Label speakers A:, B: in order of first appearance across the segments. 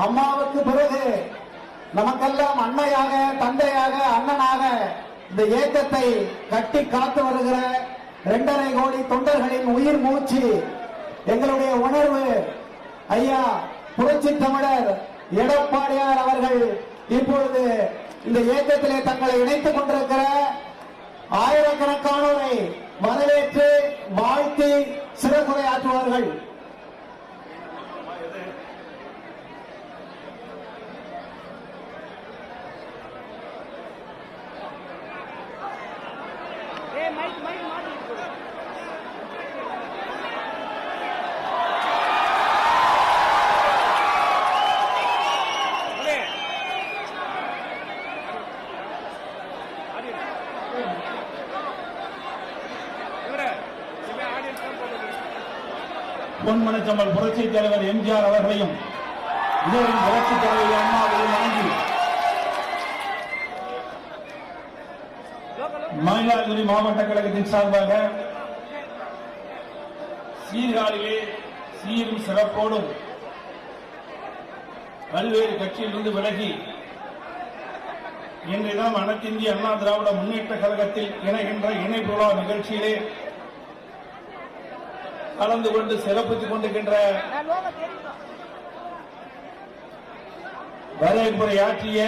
A: அம்மாவுக்கு பிறகு நமக்கெல்லாம் அன்னையாக, தந்தையாக, அண்ணனாக இந்த இயக்கத்தை கட்டி காத்து வருகிற 2.5 கோடி தொண்டர்களின் உயிர் மூச்சு, எங்களுடைய உணர்வு ஐயா புரட்சி தமிழர் எடப்பாடியார் அவர்கள் இப்பொழுது இந்த இயக்கத்திலே தங்களை இணைத்துக் கொண்டிருக்கிற ஆயிரக்கணக்கானோரை வரவேற்று வாழ்த்தி சிறப்புரையாற்றுவார்கள்.
B: பொன்மனச்சம்பல் புரட்சித் தலைவர் எம்ஜிஆர் அவர்களையும் இதரின் புரட்சித் தலைவர் அம்மாவையும் வணங்கி மயிலாடுதுறை மாவட்ட கழகத்தின் சார்பாக சீர்காழியிலே சீரும் சிறப்போடும் பல்வேறு கட்சியிலிருந்து விலகி இன்றைய தினம் அனைத்து இந்திய அண்ணா திராவிட முன்னேற்ற கழகத்தில் இணைகின்ற இணைப்பு விழா நிகழ்ச்சியிலே கலந்து கொண்டு சிறப்பித்துக் கொண்டிருக்கின்ற வரவேற்புரையாற்றிய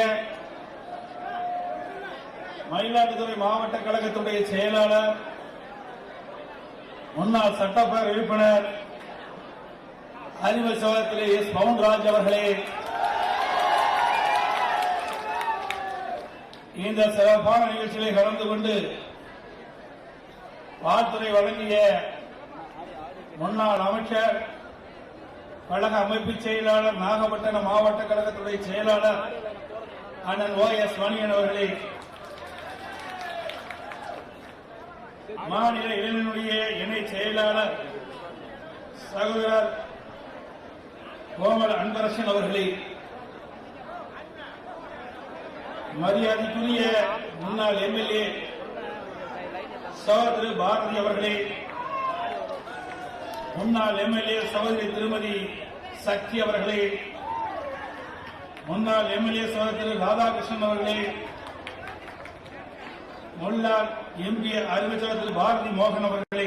B: மயிலாடுதுறை மாவட்ட கழகத்துடைய செயலாளர், முன்னாள் சட்டப்பேரவை உறுப்பினர் அறிவு சகோதரத்திலே எஸ் பவுன்ராஜ் அவர்களே, இந்த சிறப்பான நிகழ்ச்சியிலே கலந்து கொண்டு வாழ்த்துரை வழங்கிய முன்னாள் அமைச்சர், கழக அமைப்பு செயலாளர், நாகப்பட்டினம் மாவட்ட கழகத்துடைய செயலாளர் அண்ணன் OS மணியன் அவர்களே, மாநில இளைஞனுடைய இணை செயலாளர் சகோதரர் கோமல் அன்பரசன் அவர்களே, மரியாதைக்குரிய முன்னாள் MLA சகோதரி பாரதி அவர்களே, முன்னாள் MLA சகோதரி திருமதி சக்தி அவர்களே, முன்னாள் MLA சகோதரி ராதாகிருஷ்ணன் அவர்களே, முன்னாள் MP அறிவிச்சர் திரு பாரதி மோகன் அவர்களே,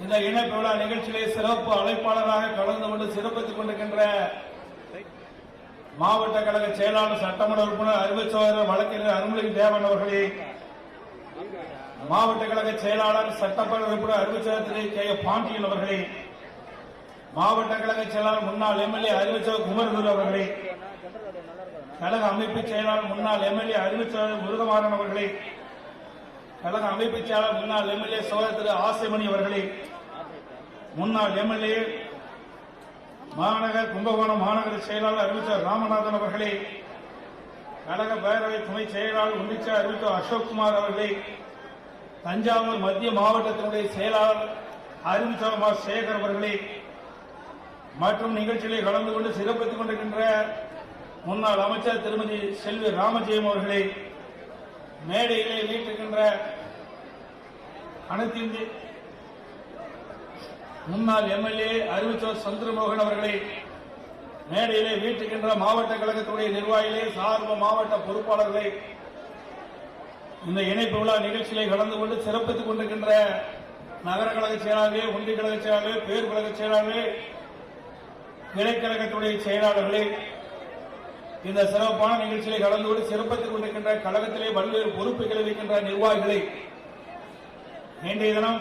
B: இந்த இணைப்பு விழா நிகழ்ச்சியிலே சிறப்பு அழைப்பாளராக கலந்து கொண்டு சிறப்பித்துக் கொண்டிருக்கின்ற மாவட்ட கழக செயலாளர், சட்டமன்ற உறுப்பினர், அறிவிச்சர் வழக்கறிஞர் அருள்மொழி தேவன் அவர்களே, மாவட்ட கழக செயலாளர், சட்டப்பேரவை உறுப்பினர், அறிவிச்சர் திரு K. பாண்டியன் அவர்களே, மாவட்ட கழக செயலாளர், முன்னாள் MLA அறிவிச்சர் குமரகுரு அவர்களே, கழக அமைப்பு செயலாளர், முன்னாள் MLA அறிவிச்சர் முருகமாறன் அவர்களே, கழக அமைப்பு செயலாளர், முன்னாள் MLA சகோதரர் திரு ஆசைமணி அவர்களே, முன்னாள் MLA மாநகர் கும்பகோணம் மாநகர செயலாளர் அறிவிச்சர் ராமநாதன் அவர்களே, கழக பேரவை துணை செயலாளர் ஒன்றிச்ச அறிவிச்சர் அசோக்குமார் அவர்களே, தஞ்சாவூர் மத்திய மாவட்டத்தினுடைய செயலாளர் அறிவிச்சர் சேகர் அவர்களே, மற்றும் நிகழ்ச்சிகளை கலந்து கொண்டு சிறப்பித்துக் கொண்டிருக்கின்ற முன்னாள் அமைச்சர் திருமதி செல்வி ராமஜெயம் அவர்களே, மேடையிலே வீட்டிருக்கின்ற அனைத்து இந்திய முன்னாள் MLA அறிவிச்சர் சந்திரமோகன் அவர்களே, மேடையிலே வீட்டுக்கின்ற மாவட்ட கழகத்துடைய நிர்வாகிகளே, சார்பு மாவட்ட பொறுப்பாளர்களே, இந்த இணைப்பு விழா நிகழ்ச்சிகளை கலந்து கொண்டு சிறப்பித்துக் கொண்டிருக்கின்ற நகர கழக செயலாளர்களே, ஒன்றிய கழக செயலாளர்களே, பேர் கழக செயலாளர்களே, கிளைக்கழகத்துடைய செயலாளர்களே, இந்த சிறப்பான நிகழ்ச்சிகளை கலந்து கொண்டு சிறப்பித்துக் கொண்டிருக்கின்ற கழகத்திலே பல்வேறு பொறுப்புகளை வைக்கின்ற நிர்வாகிகளை, இன்றைய தினம்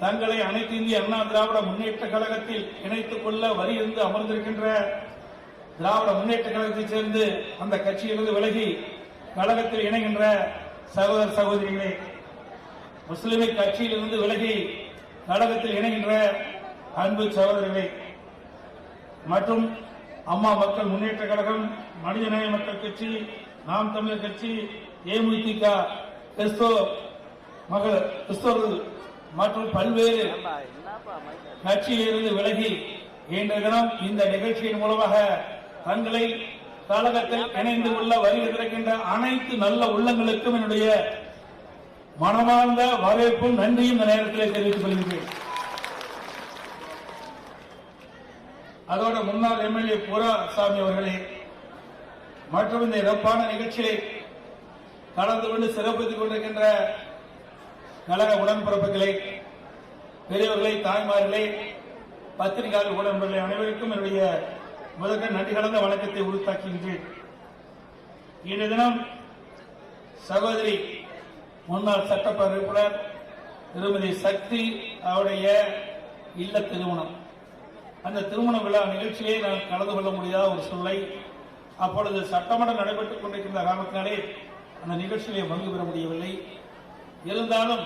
B: தங்களை அனைத்து இந்திய அண்ணா திராவிட முன்னேற்ற கழகத்தில் இணைத்துக் கொள்ள வரியிருந்து அமர்ந்திருக்கின்ற திராவிட முன்னேற்ற கழகத்தைச் சேர்ந்து அந்த கட்சியிலிருந்து விலகி கழகத்தில் இணைகின்ற சகோதர சகோதரிகளே, முஸ்லிமிக் கட்சியிலிருந்து விலகி கழகத்தில் இணைகின்ற அன்பு சகோதரர்களே, மற்றும் அம்மா மக்கள் முன்னேற்ற கழகம், மனிதநேய மக்கள் கட்சி, நாம் தமிழர் கட்சி, தேமுதிக, கிறிஸ்தவர்கள் மற்றும் பல்வேறு கட்சியிலிருந்து விலகி இன்றைய தினம் இந்த நிகழ்ச்சியின் மூலமாக தங்களை கழகத்தில் இணைந்து கொள்ள வருகின்ற அனைத்து நல்ல உள்ளங்களுக்கும் என்னுடைய மனமார்ந்த வரவேற்பும் நன்றியும் இந்த நேரத்தில் தெரிவித்துக் கொள்கிறேன். அதோட முன்னாள் எம்எல்ஏ புராசாமி அவர்களே மற்றும் இந்த சிறப்பான நிகழ்ச்சியை கலந்து கொண்டு சிறப்பித்துக் கொண்டிருக்கின்ற கழக உடன்பிறப்புகளை, பெரியவர்களை, தாய்மார்களே, பத்திரிகையாளர் உடன்பிறப்புகளை அனைவருக்கும் என்னுடைய முதற்க நன்றி கலந்த வணக்கத்தை உறுத்தாக்குகின்றேன். இன்றைய தினம் சகோதரி முன்னாள் சட்டப்பேரவை உறுப்பினர் திருமதி சக்தி அவருடைய இல்ல திருமணம். அந்த திருமண விழா நிகழ்ச்சியை நான் கலந்து கொள்ள முடியாத ஒரு சூழ்நிலை. அப்பொழுது சட்டமன்றம் நடைபெற்றுக் கொண்டிருக்கின்ற காரணத்தினாலே அந்த நிகழ்ச்சியிலே பங்கு பெற முடியவில்லை. இருந்தாலும்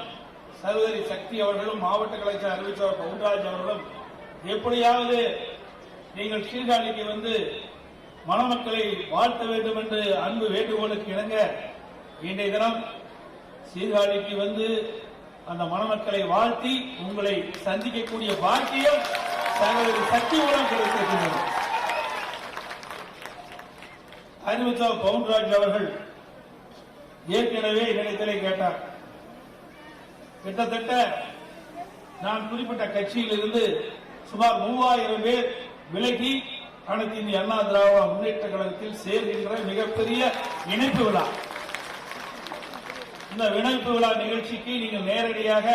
B: சகோதரி சக்தி அவர்களும் மாவட்ட கலைஞர் அறிவிச்சவர் பவுன்ராஜ் அவர்களும் எப்படியாவது நீங்கள் சீர்காழிக்கு வந்து மணமக்களை வாழ்த்த வேண்டும் என்று அன்பு வேண்டுகோளுக்கு இணங்க இன்றைய தினம் சீர்காழிக்கு வந்து அந்த மணமக்களை வாழ்த்தி உங்களை சந்திக்கக்கூடிய பாக்கியம் சகோதரி சக்தி மூலம் கிடைத்திருக்கின்றது. அறிவிச்சவர் பவுன்ராஜ் அவர்கள் ஏற்கனவே என்னிடத்திலே கேட்டார். கிட்டத்தட்ட நான் குறிப்பிட்ட கட்சியில் இருந்து சுமார் 3000 பேர் விலகி அனைத்து இந்திய அண்ணா திராவிட முன்னேற்ற கழகத்தில் சேர்கின்ற மிகப்பெரிய இணைப்பு விழா. இந்த இணைப்பு விழா நிகழ்ச்சிக்கு நீங்கள் நேரடியாக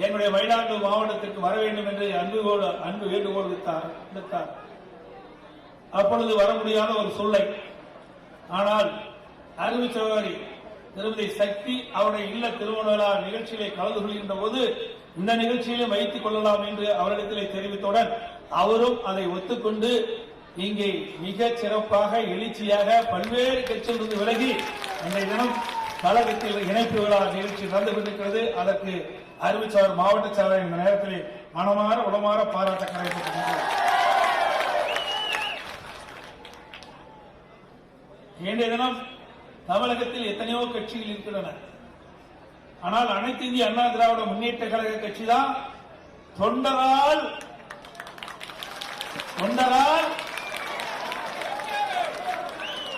B: என்னுடைய மயிலாடுதுறை மாவட்டத்திற்கு வர வேண்டும் என்று அன்பு வேண்டுகோள் விடுத்தார். அப்பொழுது வர முடியாத ஒரு சூழ்நிலை. ஆனால் அறிவு சகோதரி திருமதி சக்தி அவருடைய இல்ல திருமண விழா நிகழ்ச்சியிலே கலந்து கொள்கின்ற போது இந்த நிகழ்ச்சியிலே வைத்துக் கொள்ளலாம் என்று அவரிடத்திலே தெரிவித்தவுடன் அவரும் அதை ஒத்துக்கொண்டு இங்கே மிக சிறப்பாக எழுச்சியாக பல்வேறு கட்சியிலிருந்து விலகி இன்றைய தினம் கழகத்தில் இணைப்பு விழா நிகழ்ச்சி நடந்து கொண்டிருக்கிறது. அதற்கு அறிவிச்சவர் மாவட்ட செயலர் இந்த நேரத்தில் மனமாற உளமாற பாராட்ட கடமைப்பட்டிருக்கிறார். இன்றைய தினம் தமிழகத்தில் எத்தனையோ கட்சிகள் இருக்கின்றன. ஆனால் அனைத்து இந்திய அண்ணா திராவிட முன்னேற்ற கழக கட்சி தான் தொண்டரால்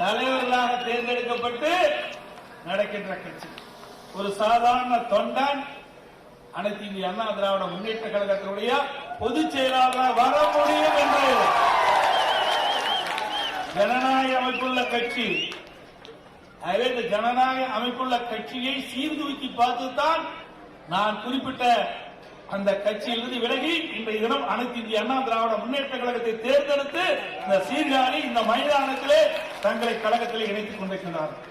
B: தலைவர்களாக தேர்ந்தெடுக்கப்பட்டு நடக்கின்ற கட்சி. ஒரு சாதாரண தொண்டன் அனைத்து இந்திய அண்ணா திராவிட முன்னேற்ற கழகத்தினுடைய பொதுச் செயலாளராக வர முடியும் என்று ஜனநாயக அமைப்புள்ள கட்சி. எனவே இந்த ஜனநாயக அமைப்புள்ள கட்சியை சீர்தூக்கி பார்த்துத்தான் நான் குறிப்பிட்ட அந்த கட்சியிலிருந்து விலகி இன்றைய தினம் அனைத்து இந்திய அண்ணா திராவிட முன்னேற்ற கழகத்தை தேர்ந்தெடுத்து இந்த சீர்காழி இந்த மைதானத்திலே தங்களை கழகத்திலே இணைத்துக் கொண்டிருக்கிறார்கள்.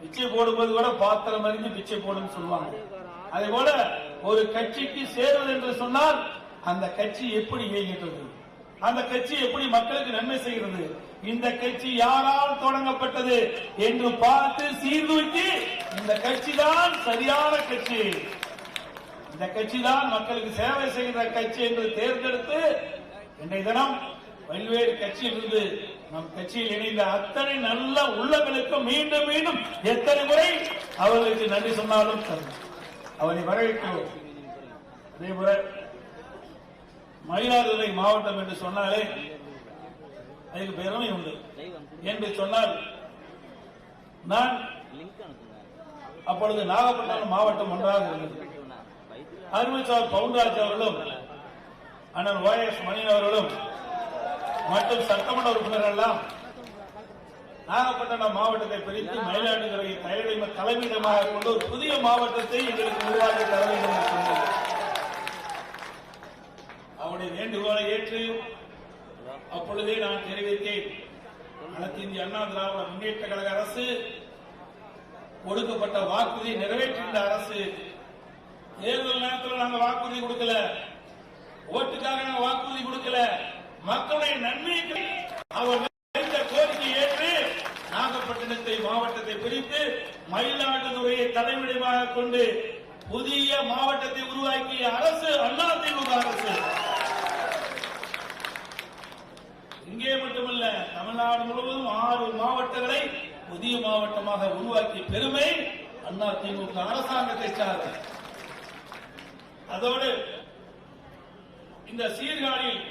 B: பிச்சை போடும்போது கூட பாத்திரம் அறிஞ்சு பிச்சை போடும் சொல்லுவாங்க. அதே போல ஒரு கட்சிக்கு சேருவது என்று சொன்னால் அந்த கட்சி எப்படி இயங்குகிறது, அந்த கட்சி எப்படி மக்களுக்கு நன்மை செய்கிறது, இந்த கட்சி யாரால் தொடங்கப்பட்டது என்று பார்த்து சீர்தூக்கி இந்த கட்சி தான் சரியான கட்சி, இந்த கட்சி தான் மக்களுக்கு சேவை செய்கிற கட்சி என்று தேர்ந்தெடுத்து இன்றைய தினம் பல்வேறு கட்சியிலிருந்து நம் கட்சியில் இணைந்த அத்தனை நல்ல உள்ளங்களுக்கு மீண்டும் மீண்டும் எத்தனை முறை அவர்களுக்கு நன்றி சொன்னாலும் அவரை வரவேற்கிறோம். அதேபோல மயிலாடுதுறை மாவட்டம் என்று சொன்னாலே அதுக்கு பெருமை உண்டு என்று சொன்னால், நான் அப்பொழுது நாகப்பட்டினம் மாவட்டம் ஒன்றாக இருந்தது. அறிவிச்சவர் பவுன்ராஜ் அவர்களும் அண்ணன் OS மணி அவர்களும் மற்றும் சட்டமன்ற உறுப்பினர்கள் எல்லாம் நாகப்பட்டினம் மாவட்டத்தை பிரித்து மயிலாடுதுறை தலைமையிடமாக கொண்டு ஒரு புதிய மாவட்டத்தை எங்களுக்கு உருவாக்கி தர வேண்டும் என்று சொன்னார். அவருடைய வேண்டுகோளை ஏற்று அப்பொழுதே நான் தெரிவித்தேன். அனைத்து இந்திய அண்ணா திராவிட முன்னேற்ற கழக அரசு கொடுக்கப்பட்ட வாக்குறுதியை நிறைவேற்றுகின்ற அரசு. தேர்தல் நேரத்தில் நாங்கள் வாக்குறுதி கொடுக்கல, ஓட்டுக்காக நாங்கள் வாக்குறுதி கொடுக்கல, மக்களுடைய நன்மைக்கு அவர் கோரிக்கை ஏற்று நாகப்பட்டினத்தை மாவட்டத்தை பிரித்து மயிலாடுதுறையை தலைமையிடமாக கொண்டு புதிய மாவட்டத்தை உருவாக்கிய அரசு அதிமுக அரசு. இங்கே மட்டுமல்ல, தமிழ்நாடு முழுவதும் 6 மாவட்டங்களை புதிய மாவட்டமாக உருவாக்கிய பெருமை அதிமுக அரசாங்கத்தை சார்ந்த. அதோடு இந்த சீர்காழியில்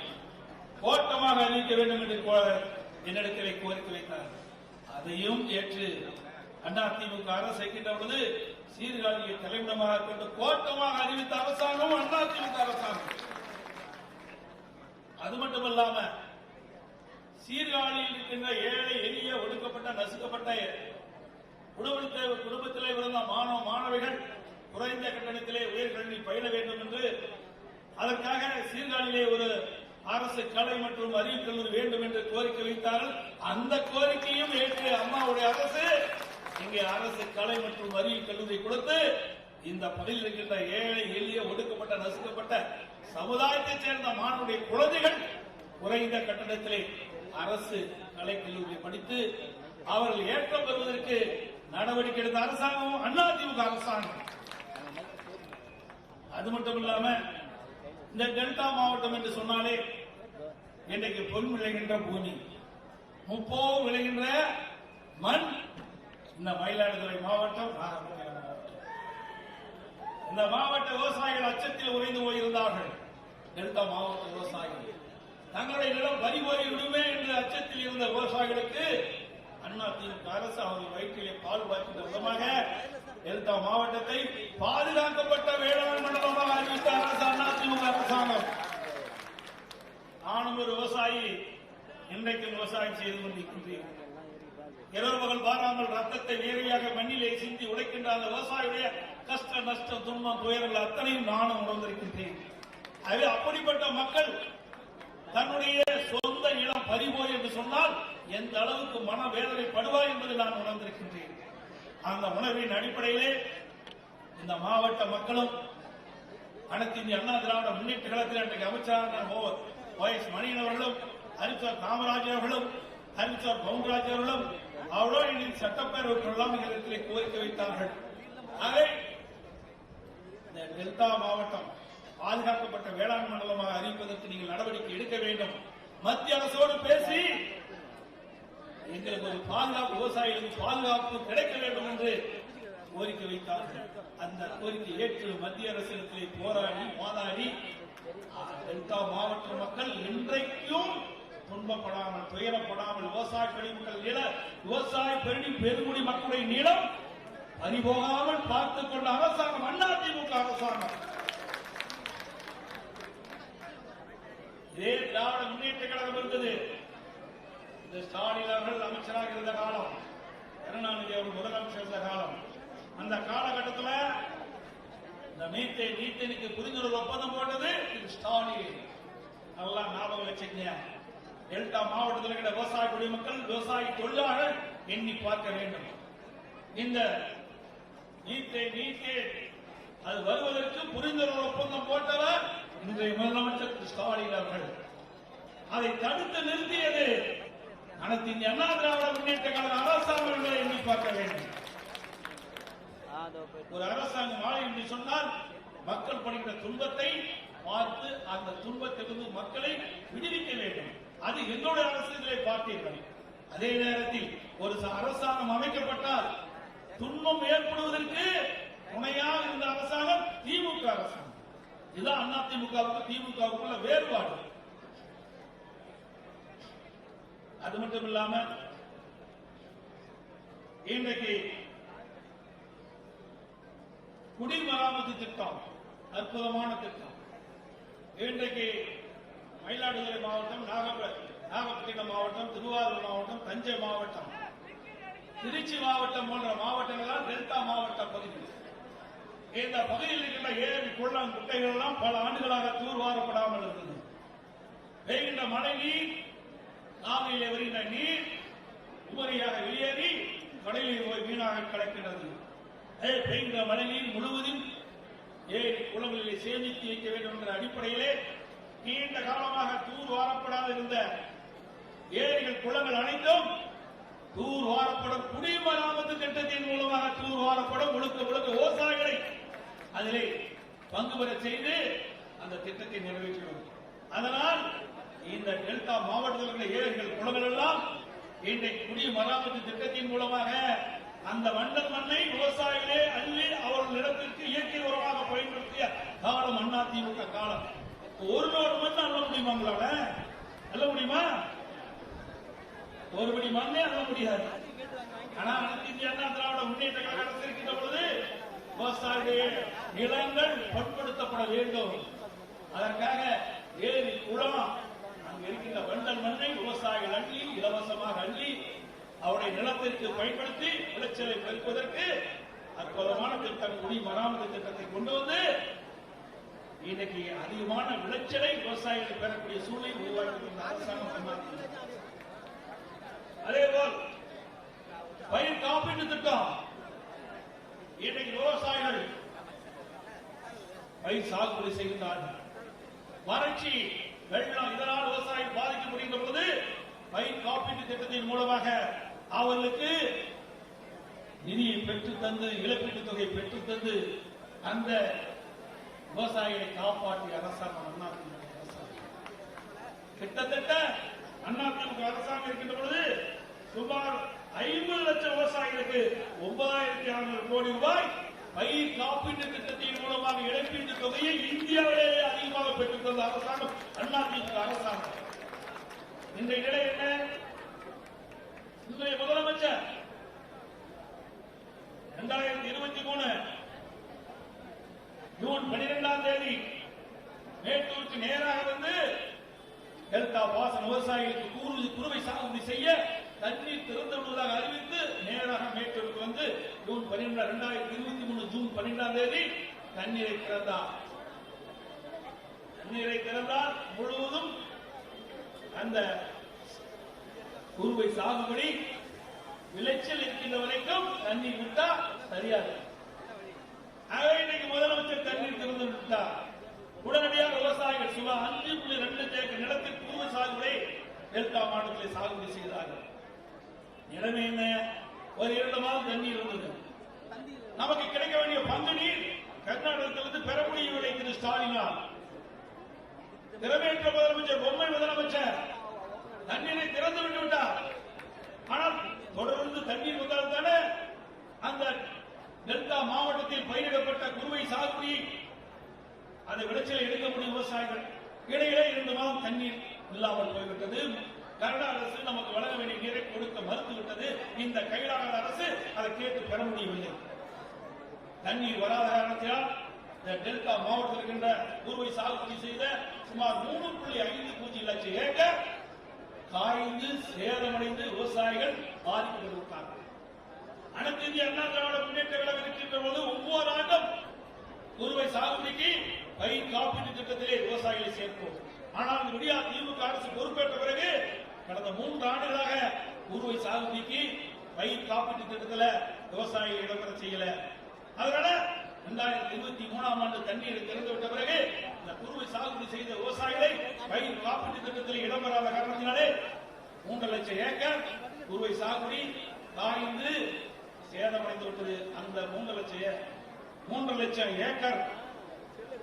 B: கோட்டமாக அறிவிக்க வேண்டும் என்று என்னிடத்திலே கோரிக்கை வைத்தார். அதையும் ஏற்று அதிமுக அரசு செய்கின்ற பொழுது சீர்காழியை தலைமையிடமாக கொண்டு கோட்டமாக அறிவித்த அரசாங்கம் அதிமுக அரசாங்கம். மட்டுமல்லாம சீர்காழியில் இருக்கின்ற ஏழை எளிய ஒடுக்கப்பட்ட நசுக்கப்பட்ட குடும்பத்திலே பிறந்த மாணவ மாணவிகள் குறைந்த கட்டணத்திலே உயர்கல்வி பயில வேண்டும் என்று அதற்காக சீர்காழியிலே ஒரு அரசு கலை மற்றும் அறிவு கல்லூரி வேண்டும் என்று கோரிக்கை வைத்தார்கள். அந்த கோரிக்கையும் ஏற்று அம்மாவுடைய அரசு இங்கே அரசு கலை மற்றும் அறிவு கல்லூரி கொடுத்து இந்த பகுதியில் இருக்கின்ற ஏழை எளிய ஒடுக்கப்பட்ட நசுக்கப்பட்ட சமுதாயத்தைச் சேர்ந்த மாணவருடைய குழந்தைகள் குறைந்த கட்டணத்திலே அரசு கலை கல்லூரியை படித்து அவர்கள் ஏற்றம் பெறுவதற்கு நடவடிக்கை எடுத்த அரசாங்கம் அதிமுக அரசாங்கம். அது மட்டும் இல்லாம இந்த டெல்டா மாவட்டம் என்று சொன்னாலே இன்றைக்கு பொன் விளைகின்ற பூமி, முப்போகம் விளைகின்ற மண் இந்த மயிலாடுதுறை மாவட்டம். இந்த மாவட்ட விவசாயிகள் அச்சத்தில் உறைந்து போயிருந்தார்கள். டெல்டா மாவட்ட விவசாயிகள் தங்களுடைய நிலம் பறிபோய்விடுமே என்று அச்சத்தில் இருந்த விவசாயிகளுக்கு அதிமுக அரசு அவர்கள் வயிற்றிலே பால் வாய்க்கின்ற விதமாக டெல்டா மாவட்டத்தை பாதுகாக்கப்பட்ட வேளாண் மண்டலமாக அறிவித்த அரசு அதிமுக அரசாங்கம். நானும் ஒரு விவசாயி, இன்றைக்கு விவசாயம் செய்து கொண்டிருக்கின்றேன். இரவு பகல் பாராமல் ரத்தத்தை நேரடியாக மண்ணிலே சிந்தி உடைக்கின்ற அந்த விவசாயியுடைய கஷ்ட நஷ்ட துன்பம் துயரங்கள் அத்தனையும் நானும் உணர்ந்திருக்கின்றேன். அப்படிப்பட்ட மக்கள் தன்னுடைய சொந்த இடம் பறிபோய் என்று சொன்னால் எந்த அளவுக்கு மன வேதனை படுவார் என்பதை நான் உணர்ந்திருக்கின்றேன். அந்த உணர்வின் அடிப்படையிலே இந்த மாவட்ட மக்களும் அனைத்து இந்திய அண்ணா திராவிட முன்னேற்ற கழகத்தில் அன்றைக்கு அமைச்சரான OS மணியன் அவர்களும் அறிவிச்சார் காமராஜ் அவர்களும் அறிவிச்சார் பவுன்ராஜ் அவர்களும் அவரோடு சட்டப்பேரவை கோரிக்கை வைத்தார்கள். ஆகவே இந்த டெல்டா மாவட்டம் பாதுகாக்கப்பட்ட வேளாண் மண்டலமாக அறிவிப்பதற்கு நீங்கள் நடவடிக்கை எடுக்க வேண்டும். மத்திய அரசோடு பேசி எங்களுக்கு ஒரு பாதுகாப்பு, விவசாயிகளுக்கு பாதுகாப்பு கிடைக்க வேண்டும் என்று கோரிக்கை வைத்தார்கள். அந்த கோரிக்கை ஏற்று மத்திய அரசிடத்திலே போராடி வாதாடி டெல்டா மாவட்ட மக்கள் இன்றைக்கும் துன்பப்படாமல் துயரப்படாமல் விவசாய பெருமக்கள் நில விவசாய பெருங்குடி மக்களுடைய நிலம் பறிபோகாமல் பார்த்துக் கொண்ட அரசாங்கம் அதிமுக அரசாங்கம். இதே திராவிட முன்னேற்ற கழகம் இருந்தது. இந்த ஸ்டாலின் அவர்கள் அமைச்சராக இருந்த காலம், கருணாநிதி அவர்கள் முதலமைச்சர் இருந்த காலம், அந்த காலகட்டத்தில் இந்த மீத்தேனுக்கு புரிந்துணர்வு ஒப்பந்தம் போட்டது ஸ்டாலின். நல்லா ஞாபகம் வச்சுக்கங்க. டெல்டா மாவட்டத்தில் இருக்கிற விவசாய குடிமக்கள், விவசாய தொழிலாளர்கள் எண்ணி பார்க்க வேண்டும். இந்த மீத்தேன் அது வருவதற்கு புரிந்துணர்வு ஒப்பந்தம் போட்டவர் இன்றைய முதலமைச்சர் ஸ்டாலின் அவர்கள். அதை தடுத்து நிறுத்தியது அனைத்து இந்திய அண்ணா திராவிட முன்னேற்ற கழக அரசாங்கம் எண்ணி பார்க்க வேண்டும். ஒரு அரசாங்கம் ஆலை என்று சொன்னால் மக்கள் படுகின்ற துன்பத்தை பார்த்து அந்த துன்பத்திலிருந்து மக்களை விடுவிக்க வேண்டும். அது எங்களுடைய அரசியலை பார்த்தீர்கள். அதே நேரத்தில் ஒரு அரசாங்கம் அமைக்கப்பட்டால் துன்பம் ஏற்படுவதற்கு துணையாக இருந்த அரசாங்கம் திமுக அரசாங்கம். இதுதான் அதிமுகவுக்கு திமுகவுக்குள்ள வேறுபாடு. அது மட்டும் இல்லாம இன்றைக்கு குடிமராமத்து திட்டம் அற்புதமான திட்டம். இன்றைக்கு மயிலாடுதுறை மாவட்டம், நாகப்பட்டினம் மாவட்டம், திருவாரூர் மாவட்டம், தஞ்சை மாவட்டம், திருச்சி மாவட்டம் போன்ற மாவட்டங்கள் டெல்டா மாவட்ட பகுதிகள். இந்த பகுதியில் இருக்கின்ற ஏரி குளம் குட்டைகள் எல்லாம் பல ஆண்டுகளாக தூர்வாரப்படாமல் இருந்தது. பெய்கின்ற மழை நீர், நாகையிலே வருகின்ற நீர் உபரியாக வெளியேறி கடலில் போய் வீணாக கலக்கிறது. பெய்கின்ற மழை நீர் முழுவதும் ஏரி குளங்களிலே சேமித்து வைக்க வேண்டும் என்ற அடிப்படையிலே நீண்ட காலமாக தூர்வாரப்படாத இருந்த ஏரிகள் குளங்கள் அனைத்தும் தூர்வாரப்படும் குடிமராமத்து திட்டத்தின் மூலமாக தூர்வாரப்படும். முழுக்க முழுக்க விவசாயிகளை அதிலே பங்கு பெற செய்து அந்த திட்டத்தை நிறைவேற்றினோம். அதனால் இந்த டெல்டா மாவட்டத்தில் உள்ள ஏரிகள் குளங்கள் எல்லாம் இன்றைக்கு குடிமராமத்து திட்டத்தின் மூலமாக அந்த மண்டல் மண்ணை விவசாயிகளே அள்ளி அவர்கள் இடத்திற்கு இயற்கை உரமாக பயன்படுத்திய காலம் அதிமுக காலம். ஒரு லோடு மண் அள்ள முடியுமா? உங்களால அள்ள முடியுமா? ஒருபடி மண்ணே அள்ள முடியாது. ஆனா அனைத்து இந்திய அண்ணா திராவிட முன்னேற்ற கழக அரசு இருக்கின்ற பொழுது விவசாயிகள் நிலங்கள் பண்படுத்தப்பட வேண்டும். அதற்காக ஏரி குளம் அங்கு இருக்கின்ற விவசாயிகள் அள்ளி இலவசமாக அள்ளி அவருடைய நிலத்திற்கு பயன்படுத்தி விளைச்சலை பெருக்குவதற்கு அற்புதமான திட்டம் குடி மராமத்து திட்டத்தை கொண்டு வந்து இன்னைக்கு அதிகமான விளைச்சலை விவசாயிகள் பெறக்கூடிய சூழலை உருவாக்கி அரசாங்கம். அதேபோல் பயிர் காப்பீட்டு திட்டம் இன்னைக்கு விவசாயிகள் பயிர் சாகுபடி செய்கின்றார்கள். வறட்சி வெள்ளம் இதனால் விவசாயம் பாதிக்கப்படுகின்ற பொழுது பயிர் காப்பீட்டு திட்டத்தின் மூலமாக அவர்களுக்கு நிதியை பெற்றுத் தந்து இழப்பீட்டுத் தொகை பெற்றுத் தந்து அந்த விவசாயிகளை காப்பாற்றிய அரசாங்கம் அதிமுக அரசாங்கம். கிட்டத்தட்ட அதிமுக அரசாங்கம் இருக்கின்ற பொழுது சுமார் 50 லட்சம் விவசாயிகளுக்கு 9600 கோடி ரூபாய் பயிர் காப்பீட்டு திட்டத்தின் மூலமாக இழப்பீட்டு தொகையை இந்தியாவிலேயே அதிகமாக பெற்றுத் தந்த அரசாங்கம் அதிமுக அரசாங்கம். இன்றைய நிலை என்ன? இன்றைய முதலமைச்சர் 2023 ஜூன் 12ஆம் தேதி மேட்டூருக்கு நேராக வந்து டெல்டா பாசன விவசாயிகளுக்கு குறுவை சாகுபடி செய்ய தண்ணீர் திறந்து விடுவதாக அறிவித்து நேராக மேட்டூருக்கு வந்து ஜூன் 12 2023 ஜூன் 12ஆம் தேதி தண்ணீரை திறந்தார். தண்ணீரை திறந்தால் முழுவதும் அந்த குறுவை சாகுபடி விளைச்சல் இருக்கின்ற வரைக்கும் தண்ணீர் விட்டா சரியாது. இன்னைக்கு முதலமைச்சர் தண்ணீர் திறந்து விட்டார். உடனடியாக விவசாயிகள் சுமார் 5.2 ஏக்கர் நிலத்தில் குறுவை சாகுபடி டெல்டா மாவட்டத்தில் சாகுபடி செய்தார்கள். நிலைமை என்ன? ஒரு 2 மாதம் தண்ணீர் இருந்தது. நமக்கு கிடைக்க வேண்டிய பங்கு நீர் கர்நாடகத்திலிருந்து பெற முடியவில்லை. திரு ஸ்டாலினால் திறமையற்ற முதலமைச்சர் பொம்மை முதலமைச்சர் தண்ணீரை திறந்து விட்டு விட்டார். ஆனால் தொடர்ந்து தண்ணீர் வந்தால் தானே அந்த டெல்டா மாவட்டத்தில் பயிரிடப்பட்ட குறுவை சாகுபடி அந்த விளைச்சலை எடுக்க முடியும் விவசாயிகள். இடையிலே 2 மாதம் தண்ணீர் இல்லாமல் போய்விட்டது. கர்நாடக அரசு நமக்கு வழங்க வேண்டிய நீரை கொடுக்க மறுத்துவிட்டது. இந்த கைலாக அரசு அதை கேட்டு பெற முடியவில்லை. தண்ணீர் வராத காரணத்தினால் டெல்டா மாவட்டத்தில் இருக்கின்ற குறுவை சாகுபடி செய்த சுமார் 3.50 லட்சம் ஏக்கர் காய்ந்து சேதமடைந்து விவசாயிகள் பாதிக்கப்பட்டிருக்கிறார்கள். அனைத்து இந்திய அண்ணா திராவிட முன்னேற்ற கழகம் இருக்கின்ற போது ஒவ்வொரு ஆண்டும் குறுவை சாகுபடிக்கு பயிர் காப்பீட்டு திட்டத்திலே விவசாயிகளை சேர்ப்போம். ஆனால் விடியா திமுக அரசு பொறுப்பேற்ற பிறகு கடந்த 3 ஆண்டுகளாக குறுவை சாகுபடிக்கு பயிர் காப்பீட்டு திட்டத்தில் விவசாயிகள் இடம்பெற செய்யல. அதனால 2023ஆம் ஆண்டு தண்ணீரை திறந்துவிட்ட பிறகு இந்த குறுவை சாகுபடி செய்த விவசாயிகளை பயிர் காப்பீட்டு திட்டத்தில் இடம்பெறாத காரணத்தினாலே 3 லட்சம் ஏக்கர் குறுவை சாகுபடி காய்ந்து சேதமடைந்து விட்டது. அந்த 3 லட்சம் ஏக்கர்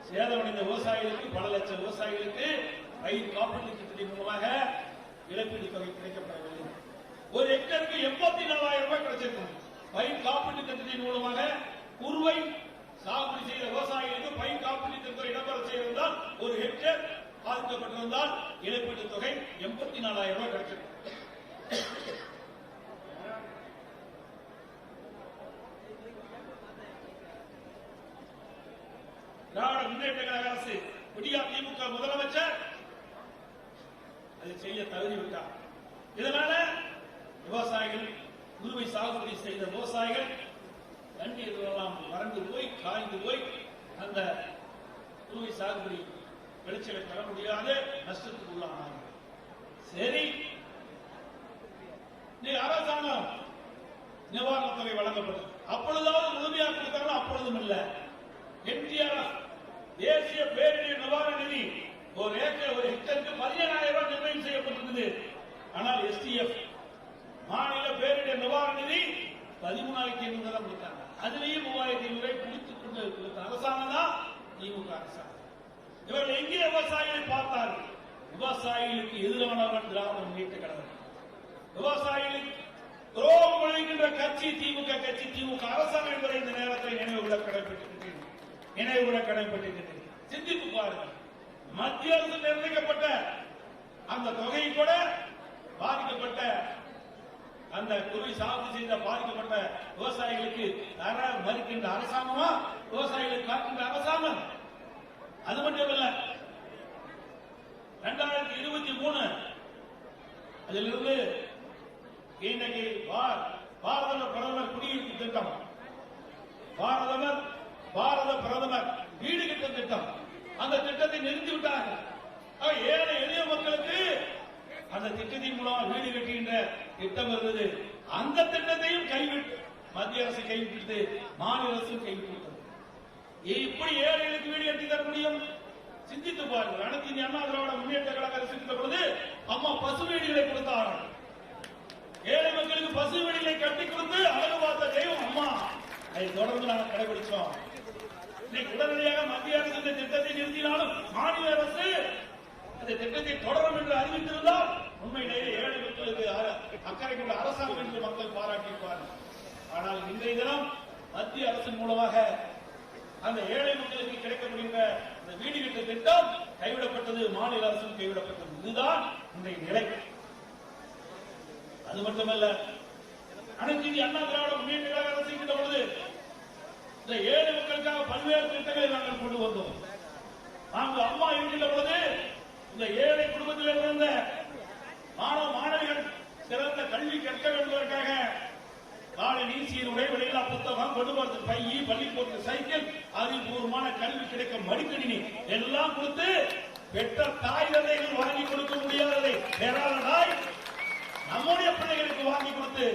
B: சேதமடைந்த விவசாயிகளுக்கு பல லட்சம் விவசாயிகளுக்கு பயிர் காப்பீட்டு திட்டத்தின் மூலமாக இழப்பீடு தொகை கிடைக்கப்படவில்லை. ஒரு ஹெக்டருக்கு 84,000 ரூபாய் கிடைச்சிருக்கும். பயிர் காப்பீட்டு திட்டத்தின் மூலமாக குறுவை சாகுபடி செய்த விவசாயிகளுக்கு பயிர் காப்பீட்டு திட்டம் இடம்பெற செய்திருந்தால் ஒரு ஹெக்டேர் பாதிக்கப்பட்டிருந்தால் இழப்பீட்டு தொகை 84,000 ரூபாய் கிடைச்சிருக்கும். திராவிட முன்னேற்ற கழக அரசு விடியா திமுக முதலமைச்சர் அதை செய்ய தவறிவிட்டார். இதனால விவசாயிகள் குறுவை சாகுபடி செய்த விவசாயிகள் தண்ணீர் எல்லாம் வறண்டு போய் காய்ந்து போய் அந்த குறுவை சாகுபடி விளைச்சலை பெற முடியாத நஷ்டத்துக்கு உள்ளானார்கள். சரி, அரசாங்கம் நிவாரணத் தொகை வழங்கப்பட்டது. அப்பொழுதாவது முழுமையாக கொடுத்தாலும் அப்பொழுதும் இல்லை. என்டிஆர் தேசிய பேரிடர் நிவாரண நிதி ஒரு ஹெக்டருக்கு 17,000 ரூபாய் நிர்ணயம் செய்யப்பட்டிருந்தது. ஆனால் எஸ்டிஎஃப் மாநில பேரிடர் நிவாரண நிதி 13,500 தான் கொடுத்தாங்க. அதுலேயும் 3,500 ரூபாய் பிடித்துக் கொண்டு கொடுத்த அரசாங்கம் தான் திமுக அரசாங்கம். இவர்கள் எங்கே விவசாயிகளை பார்த்தார்கள்? விவசாயிகளுக்கு எதிரானவர்கள் திராவிட முன்னேற்ற கழகம். விவசாயிகளுக்கு துரோகம் விளைவிக்கின்ற கட்சி திமுக கட்சி, திமுக அரசாங்கம் என்பதை இந்த நேரத்தில் நினைவுகூட கடமைப்பட்டிருக்கின்றன. சிந்தித்து பாருங்கள். மத்திய அரசு நிர்ணயிக்கப்பட்ட அந்த தொகை கூட பாதிக்கப்பட்ட அந்த குறுவை சாகுபடி செய்த பாதிக்கப்பட்ட விவசாயிகளுக்கு தர மறுக்கின்ற அரசாங்கமா விவசாயிகளுக்கு காக்கின்ற அரசாங்கம்? அது மட்டுமல்ல, 2023 அதிலிருந்து இன்னைக்கு பாரத பிரதமர் குடியிருப்பு திட்டம், பாரத பிரதமர் வீடு கட்டும் திட்டம், அந்த திட்டத்தை நிறுத்திவிட்டார்கள். ஏழை எளிய மக்களுக்கு அந்த திட்டத்தின் மூலம் வீடு கட்டுகின்ற திட்டம் இருந்தது. அந்த திட்டத்தையும் கைவிட்டு மத்திய அரசு கைவிட்டு மாநில அரசு கைவிட்டது. இப்படி ஏழைகளுக்கு வீடு கட்டி தர முடியும்? சிந்தித்து பாருங்கள். அனைத்து இந்திய அண்ணா திராவிட முன்னேற்ற கழக அரசு இருந்த பொழுது அம்மா பசு வீடுகளை கொடுத்தார்கள். ஏழை மக்களுக்கு பசு வீடுகளை கட்டி கொடுத்து அழகு பார்த்த தெய்வம் அம்மா. அதை தொடர்ந்து நாங்கள் கடைபிடிச்சோம். இன்னைக்கு உடனடியாக மத்திய அரசு இந்த திட்டத்தை நிறுத்தினாலும் மாநில அரசு இந்த திட்டத்தை தொடரும் என்று அறிவித்திருந்தால் உண்மையிலேயே ஏழை மக்களுக்கு அக்கறை கொண்ட அரசாங்கம் என்று மக்கள் பாராட்டியிருப்பார்கள். ஆனால் இன்றைய தினம் மத்திய அரசின் மூலமாக அந்த ஏழை மக்களுக்கு கிடைக்கப்படுகின்ற இந்த வீடு கட்டு திட்டம் கைவிடப்பட்டது, மாநில அரசும் கைவிடப்பட்டது. இதுதான் இன்றைய நிலை. அது மட்டுமல்ல, அனைத்து இந்திய அண்ணா திராவிட முன்னேற்ற கழக அரசு இருக்கின்ற பொழுது இந்த ஏழை மக்களுக்காக பல்வேறு திட்டங்களை நாங்கள் கொண்டு வந்தோம். நாங்கள் அம்மா இருக்கின்ற பொழுது இந்த ஏழை குடும்பத்தில் இருந்த மாணவ மாணவிகள் சிறந்த கல்வி கற்க வேண்டுவதற்காக காலை நீசியின் உடைவெளியிலா புத்தகம், கொண்டு பையி, பள்ளிக்கூட சைக்கிள், அறிவுபூர்வமான கல்வி கிடைக்க மடிக்கணினி எல்லாம் கொடுத்து பெற்ற தாய் தந்தைகள் வாங்கி கொடுக்க முடியாததை ஏராளமாய் நம்முடைய பிள்ளைகளுக்கு வாங்கி கொடுத்து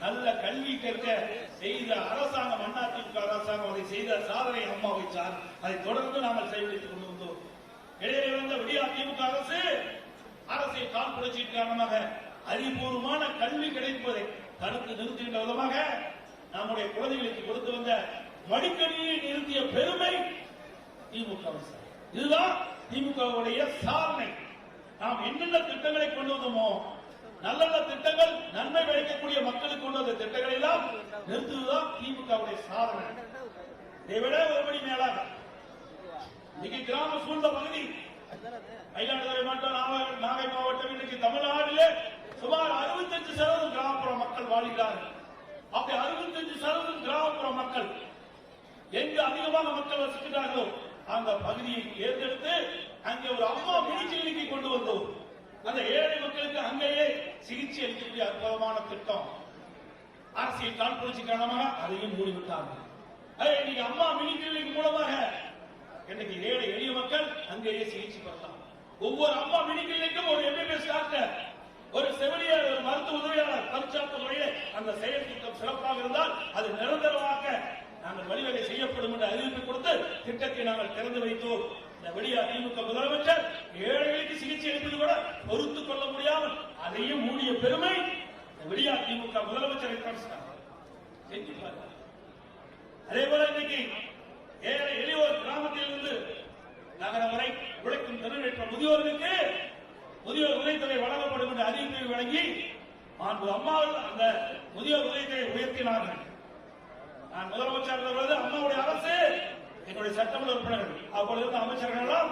B: நல்ல கல்வி கற்க செய்த அரசாங்கம் அதிமுக அரசாங்கம். அதை செய்த சாதனை அம்மாவை சார். அதை தொடர்ந்து நாங்கள் செயல்படுத்திக் கொண்டு வந்தோம். இடையே வந்த விடிய அதிமுக அரசு அரசியல் கால் புரட்சியின் காரணமாக அறிவுபூர்வமான கல்வி கிடைப்பதை தடுத்து நிறுத்துகின்ற விதமாக நம்முடைய குழந்தைகளுக்கு கொடுத்து வந்த மடிக்கணியை நிறுத்திய பெருமை திமுக அரசு. இதுதான் திமுகவுடைய சாதனை. நாம் என்னென்ன திட்டங்களை கொண்டு வந்தோமோ, நல்ல நல்ல திட்டங்கள், நன்மை விளைக்கக்கூடிய மக்களுக்கு கொண்டு வந்த திட்டங்களை எல்லாம் நிறுத்துவதுதான் திமுகவுடைய சாதனை. இதை விட ஒருபடி மேலாக இன்னைக்கு கிராம சூழ்ந்த பகுதி மயிலாடுதுறை மாவட்டம், நாகை மாவட்டம், இன்னைக்கு தமிழ்நாட்டிலே சுமார் 65% கிராமப்புற மக்கள் வாழ்கிறார்கள். அப்படி 65% கிராமப்புற மக்கள் எங்கு அதிகமாக மக்கள் வசிக்கிறார்களோ அந்த பகுதியை தேர்ந்தெடுத்து அங்கே ஒரு அம்மா மினி கிளினிக்கை கொண்டு வந்தோம். அந்த ஏழை மக்களுக்கு அங்கேயே சிகிச்சை அளிக்கக்கூடிய அற்புதமான திட்டம். அரசியல் காழ்ப்புணர்ச்சி காரணமாக அதையும் மூடிவிட்டார்கள். இன்னைக்கு அம்மா மினி கிளினிக் மூலமாக இன்னைக்கு ஏழை எளிய மக்கள் அங்கேயே சிகிச்சை பெறலாம். ஒவ்வொரு அம்மா மினி கிளினிக்கும் ஒரு எம்பிபிஎஸ் டாக்டர், ஒரு செவிலியர், ஒரு மருத்துவ உதவியாளர் பரிச்சார்த்த முறையில் அந்த செயல் திட்டம் சிறப்பாக இருந்தால் அது நிரந்தரமாக நாங்கள் வழிவகை செய்யப்படும் என்று அறிவிப்பு கொடுத்து திட்டத்தை நாங்கள் திறந்து வைத்தோம். இந்த வெளியே திமுக முதலமைச்சர் ஏழைகளுக்கு சிகிச்சை அளிப்பது கூட பொறுத்துக் கொள்ள முடியாமல் அதையும் மூடிய பெருமை வெளியா திமுக முதலமைச்சரை செஞ்சிருப்பார். அதே போல இன்னைக்கு ஏழை எளியோர் கிராமத்தில் இருந்து நகரம் வரை உழைக்கும் திறனற்ற முதியோர்களுக்கு முதியோர் உதவித்தொகை வழங்கப்படும் என்று அறிவிப்பை வழங்கி அம்மாவில் அந்த முதியோர் உதவித்தொகை உயர்த்தினார்கள். நான் முதலமைச்சர் அம்மாவுடைய அரசு என்னுடைய சட்டமன்ற உறுப்பினர்கள் அப்பொழுது அமைச்சர்கள் எல்லாம்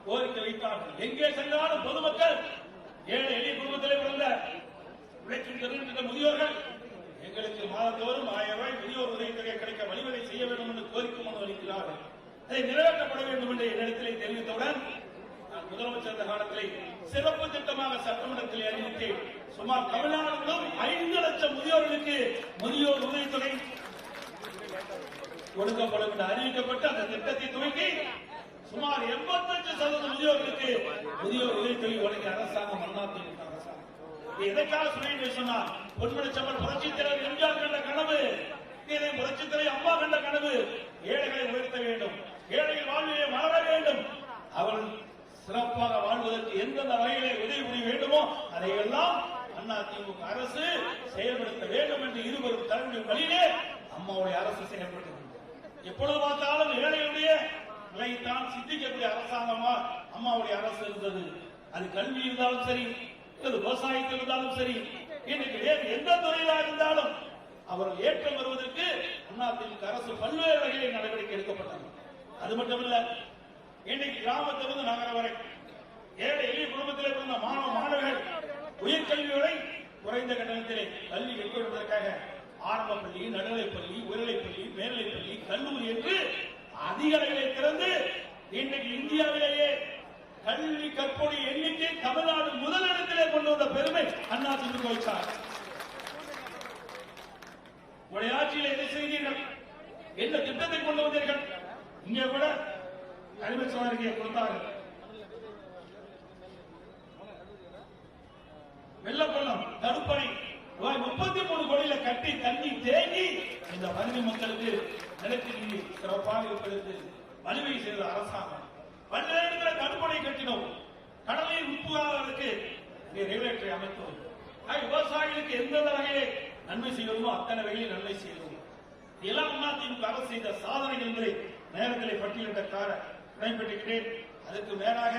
B: கோரிக்கை வைத்தார்கள். எங்கே சென்றாலும் பொதுமக்கள் ஏழை எளிய குடும்பத்திலே பிறந்த உழைக்கும் திறனற்ற முதியோர்கள் எங்களுக்கு மாதந்தோறும் 1000 ரூபாய் முதியோர் உதவித்தொகை கிடைக்க வழிவகை செய்ய வேண்டும் என்று கோரிக்கை மனு அளிக்கிறார்கள். அதை நிறைவேற்றப்பட வேண்டும் என்று என்னிடத்திலே தெரிவித்தவுடன் முதலமைச்சர் காலத்திலே சிறப்பு திட்டமாக சட்டமன்றத்தில் அறிவித்தேன். சுமார் தமிழ்நாடு 5 லட்சம் முதியோர்களுக்கு முதியோர் உதவித்தொகை கொடுக்கப்படும் என்று அறிவிக்கப்பட்டு அந்த திட்டத்தை துவக்கி சுமார் 85% முதியோர்களுக்கு முதியோர் உதவித்தொகை வழங்கிய அரசாங்கம் அதிமுக அரசாங்கம். எதற்காக சொல்லிட்டு சொன்னார்? பொன்மனச்செம்மல் புரட்சித் தலைவர் எம்ஜிஆர் கண்ட கனவு, இதை புரட்சித் தலைவர் அம்மா கண்ட கனவு. ஏழைகளை உயர்த்த வேண்டும், ஏழைகள் வாழ்விலே மலர வேண்டும், அவர்கள் சிறப்பாக வாழ்வதற்கு எந்தெந்த வகையிலே உதவி புரிய வேண்டுமோ அதையெல்லாம் அதிமுக அரசு செயல்படுத்த வேண்டும் என்று இருவரும் தலைவர்கள் வழியிலே அம்மாவுடைய அரசு செயல்பட்டது. எப்பொழுது பார்த்தாலும் ஏழைகளுடைய நிலைத்தான் சிந்திக்கக்கூடிய அரசாங்கமா அம்மாவுடைய அரசு இருந்தது. அது கல்வி இருந்தாலும் சரி, விவசாயத்தில் இருந்தாலும் சரி, இன்னைக்கு எந்த துறையாக இருந்தாலும் அவர்கள் ஏற்றம் வருவதற்கு அதிமுக அரசு பல்வேறு வகையில் நடவடிக்கை எடுக்கப்பட்டது. அது மட்டுமல்ல, இன்னைக்கு கிராமத்திலிருந்து நகரம் வரை ஏழை எளிய குடும்பத்திலே பிறந்த மாணவ மாணவர்கள் உயர்கல்விகளை குறைந்த கட்டணத்திலே கல்வி மேற்கொள்வதற்காக ஆரம்ப பள்ளி, நடுநிலைப்பள்ளி, உயர்நிலைப்பள்ளி, மேல்நிலைப்பள்ளி, கல்லூரி என்று அதிக அளவிலே திறந்து இன்றைக்கு இந்தியாவிலேயே கல்வி கற்போடைய எண்ணிக்கை தமிழ்நாடு முதலிடத்திலே கொண்டு வந்த பெருமை அண்ணா திமுக சார். உடைய ஆட்சியில் என்ன செய்தீர்கள்? என்ன திட்டத்தை கொண்டு வந்தீர்கள்? இங்கே கூட அறிவிச்சவர்கள் கொடுத்தார்கள். வெள்ளப்பள்ளம் தடுப்பணை ரூபாய் 33 கோடியில கட்டி தண்ணி தேங்கி இந்த பகுதி மக்களுக்கு நிலத்தடி சிறப்பாக இருப்பதற்கு வலிமை செய்த அரசாங்கம். பல்வேறு தடுப்பணை கட்டினோம். கடலில் உட்புகாதற்கு ரெகுலேட்டரை அமைத்தோம். விவசாயிகளுக்கு எந்தெந்த வகையை நன்மை செய்வதுமோ அத்தனை வகையில் நன்மை செய்வோம். இதெல்லாம் அதிமுக அரசு செய்த சாதனைகள் என்பதை நேரத்திலே பட்டியலிட்ட நடைபெற்றுகிறேன். அதற்கு மேலாக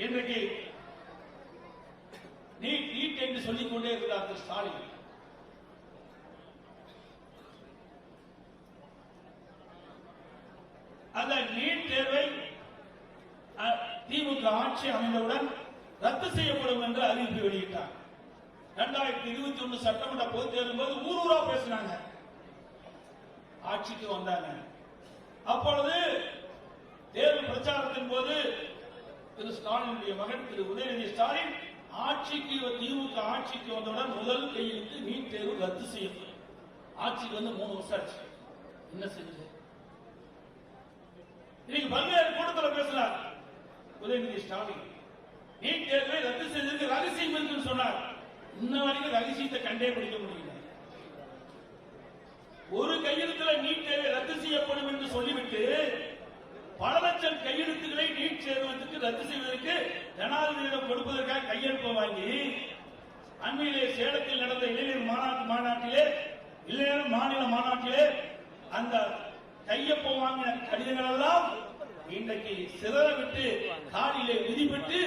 B: இன்றைக்கு நீட் என்று சொல்லிக் கொண்டே இருக்கிறார் ஸ்டாலின். அந்த நீட் தேர்வை திமுக ஆட்சி அமைந்தவுடன் ரத்து செய்யப்படும் என்று அறிவிப்பு வெளியிட்டார். 2021 சட்டமன்ற பொதுத் தேர்தல் போது ஊரூரா பேசினாங்க. ஆட்சிக்கு வந்தாங்க. அப்பொழுது தேர்தல் பிரச்சாரத்தின் போது திரு ஸ்டாலினுடைய மகன் திரு உதயநிதி ஸ்டாலின் திமுக ஆட்சிக்கு வந்தவுடன் முதல் கையெழுத்து நீட் தேர்வு ரத்து செய்யப்படும். ஆட்சிக்கு வந்து 3 வருஷம் ஆச்சு. என்ன செஞ்சது? இன்னைக்கு பல்வேறு கூட்டத்தில் பேசுறார் உதயநிதி ஸ்டாலின். நீட் தேர்வை ரத்து செய்ததற்கு ரகசியம் என்று சொன்னார். இன்ன வரைக்கும் ரகசியத்தை கண்டே பிடிக்க முடியல. ஒரு கையெழுத்துல நீட் தேர்வை ரத்து செய்யப்படும் என்று சொல்லிவிட்டு பல லட்சம் கையெழுத்துக்களை நீட் தேர்வுக்கு ரத்து செய்வதற்கு ஜனாதிபதியிடம் கொடுப்பதற்காக கையெழுப்பு வாங்கி அண்மையிலே சேலத்தில் நடந்த இளைஞர் மாநாட்டிலே இளைஞர் மாநில மாநாட்டிலே அந்த கையொப்பம் வாங்கின கடிதங்கள் எல்லாம் இன்றைக்கு சிதற விட்டு காலிலே விதிப்பட்டு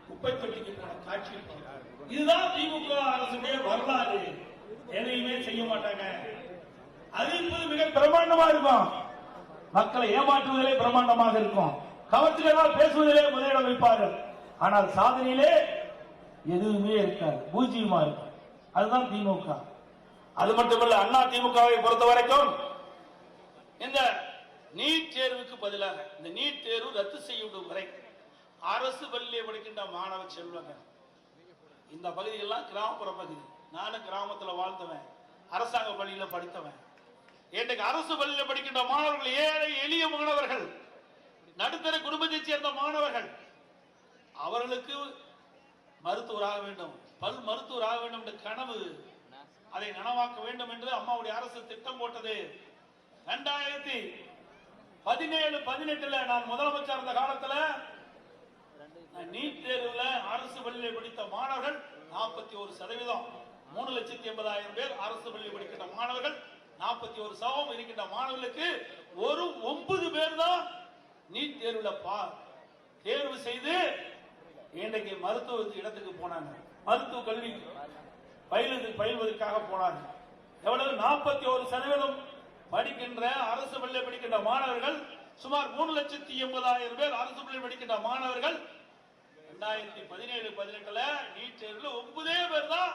B: குப்பை தொட்டிக்கு போன காட்சி. இதுதான் திமுக அரசுடைய வரலாறு. எதையுமே செய்ய மாட்டாங்க. அறிவிப்பது மிக பிரமாண்டமா இருக்கும். மக்களை ஏமாற்றுவதிலே பிரமாண்டமாக இருக்கும். கவர்ச்சிகளால் பேசுவதிலே முதலிடம் வைப்பார்கள். ஆனால் சாதனையிலே எதுவுமே இருக்காது, பூஜ்ஜியமா இருக்கும். அதுதான் திமுக. அது மட்டுமல்ல, அண்ணா திமுகவை பொறுத்த வரைக்கும் இந்த நீட் தேர்வுக்கு பதிலாக இந்த நீட் தேர்வு ரத்து செய்யப்படும் வரை அரசு பள்ளியிலே படிக்கின்ற மாணவ செல்வங்கள், இந்த பகுதியெல்லாம் கிராமப்புற பகுதி. நானும் கிராமத்தில் வாழ்ந்தவன், அரசாங்க பள்ளியில படித்தவன். இன்றைக்கு அரசு பள்ளியில் படிக்கின்ற மாணவர்கள் ஏழை எளிய மாணவர்கள், நடுத்தர குடும்பத்தைச் சேர்ந்த மாணவர்கள், அவர்களுக்கு மருத்துவராக வேண்டும், பல் மருத்துவராக வேண்டும் என்ற கனவு, அதை நனவாக்க வேண்டும் என்று அம்மாவுடைய அரசு திட்டம் போட்டது. 2017-18 நான் முதலமைச்சர் இருந்த காலத்தில் நீட் தேர்வுல அரசு பள்ளியில் படித்த மாணவர்கள் 41%, 3,80,000 பேர் அரசு பள்ளியில் படிக்கின்ற மாணவர்கள் 41% இருக்கின்ற மாணவர்களுக்கு ஒரு 9 பேர் தான் நீட் தேர்வுல தேர்வு செய்து இன்றைக்கு மருத்துவ இடத்துக்கு போனாங்க. மருத்துவ கல்வி பயில்வதற்காக போனாங்க. எவ்வளவு? 41% படிக்கின்ற அரசு பள்ளியில் படிக்கின்ற மாணவர்கள் சுமார் 3,80,000 பேர் அரசு பள்ளியில் படிக்கின்ற மாணவர்கள் 2017-18 நீட் தேர்வில் 9 பேர் தான்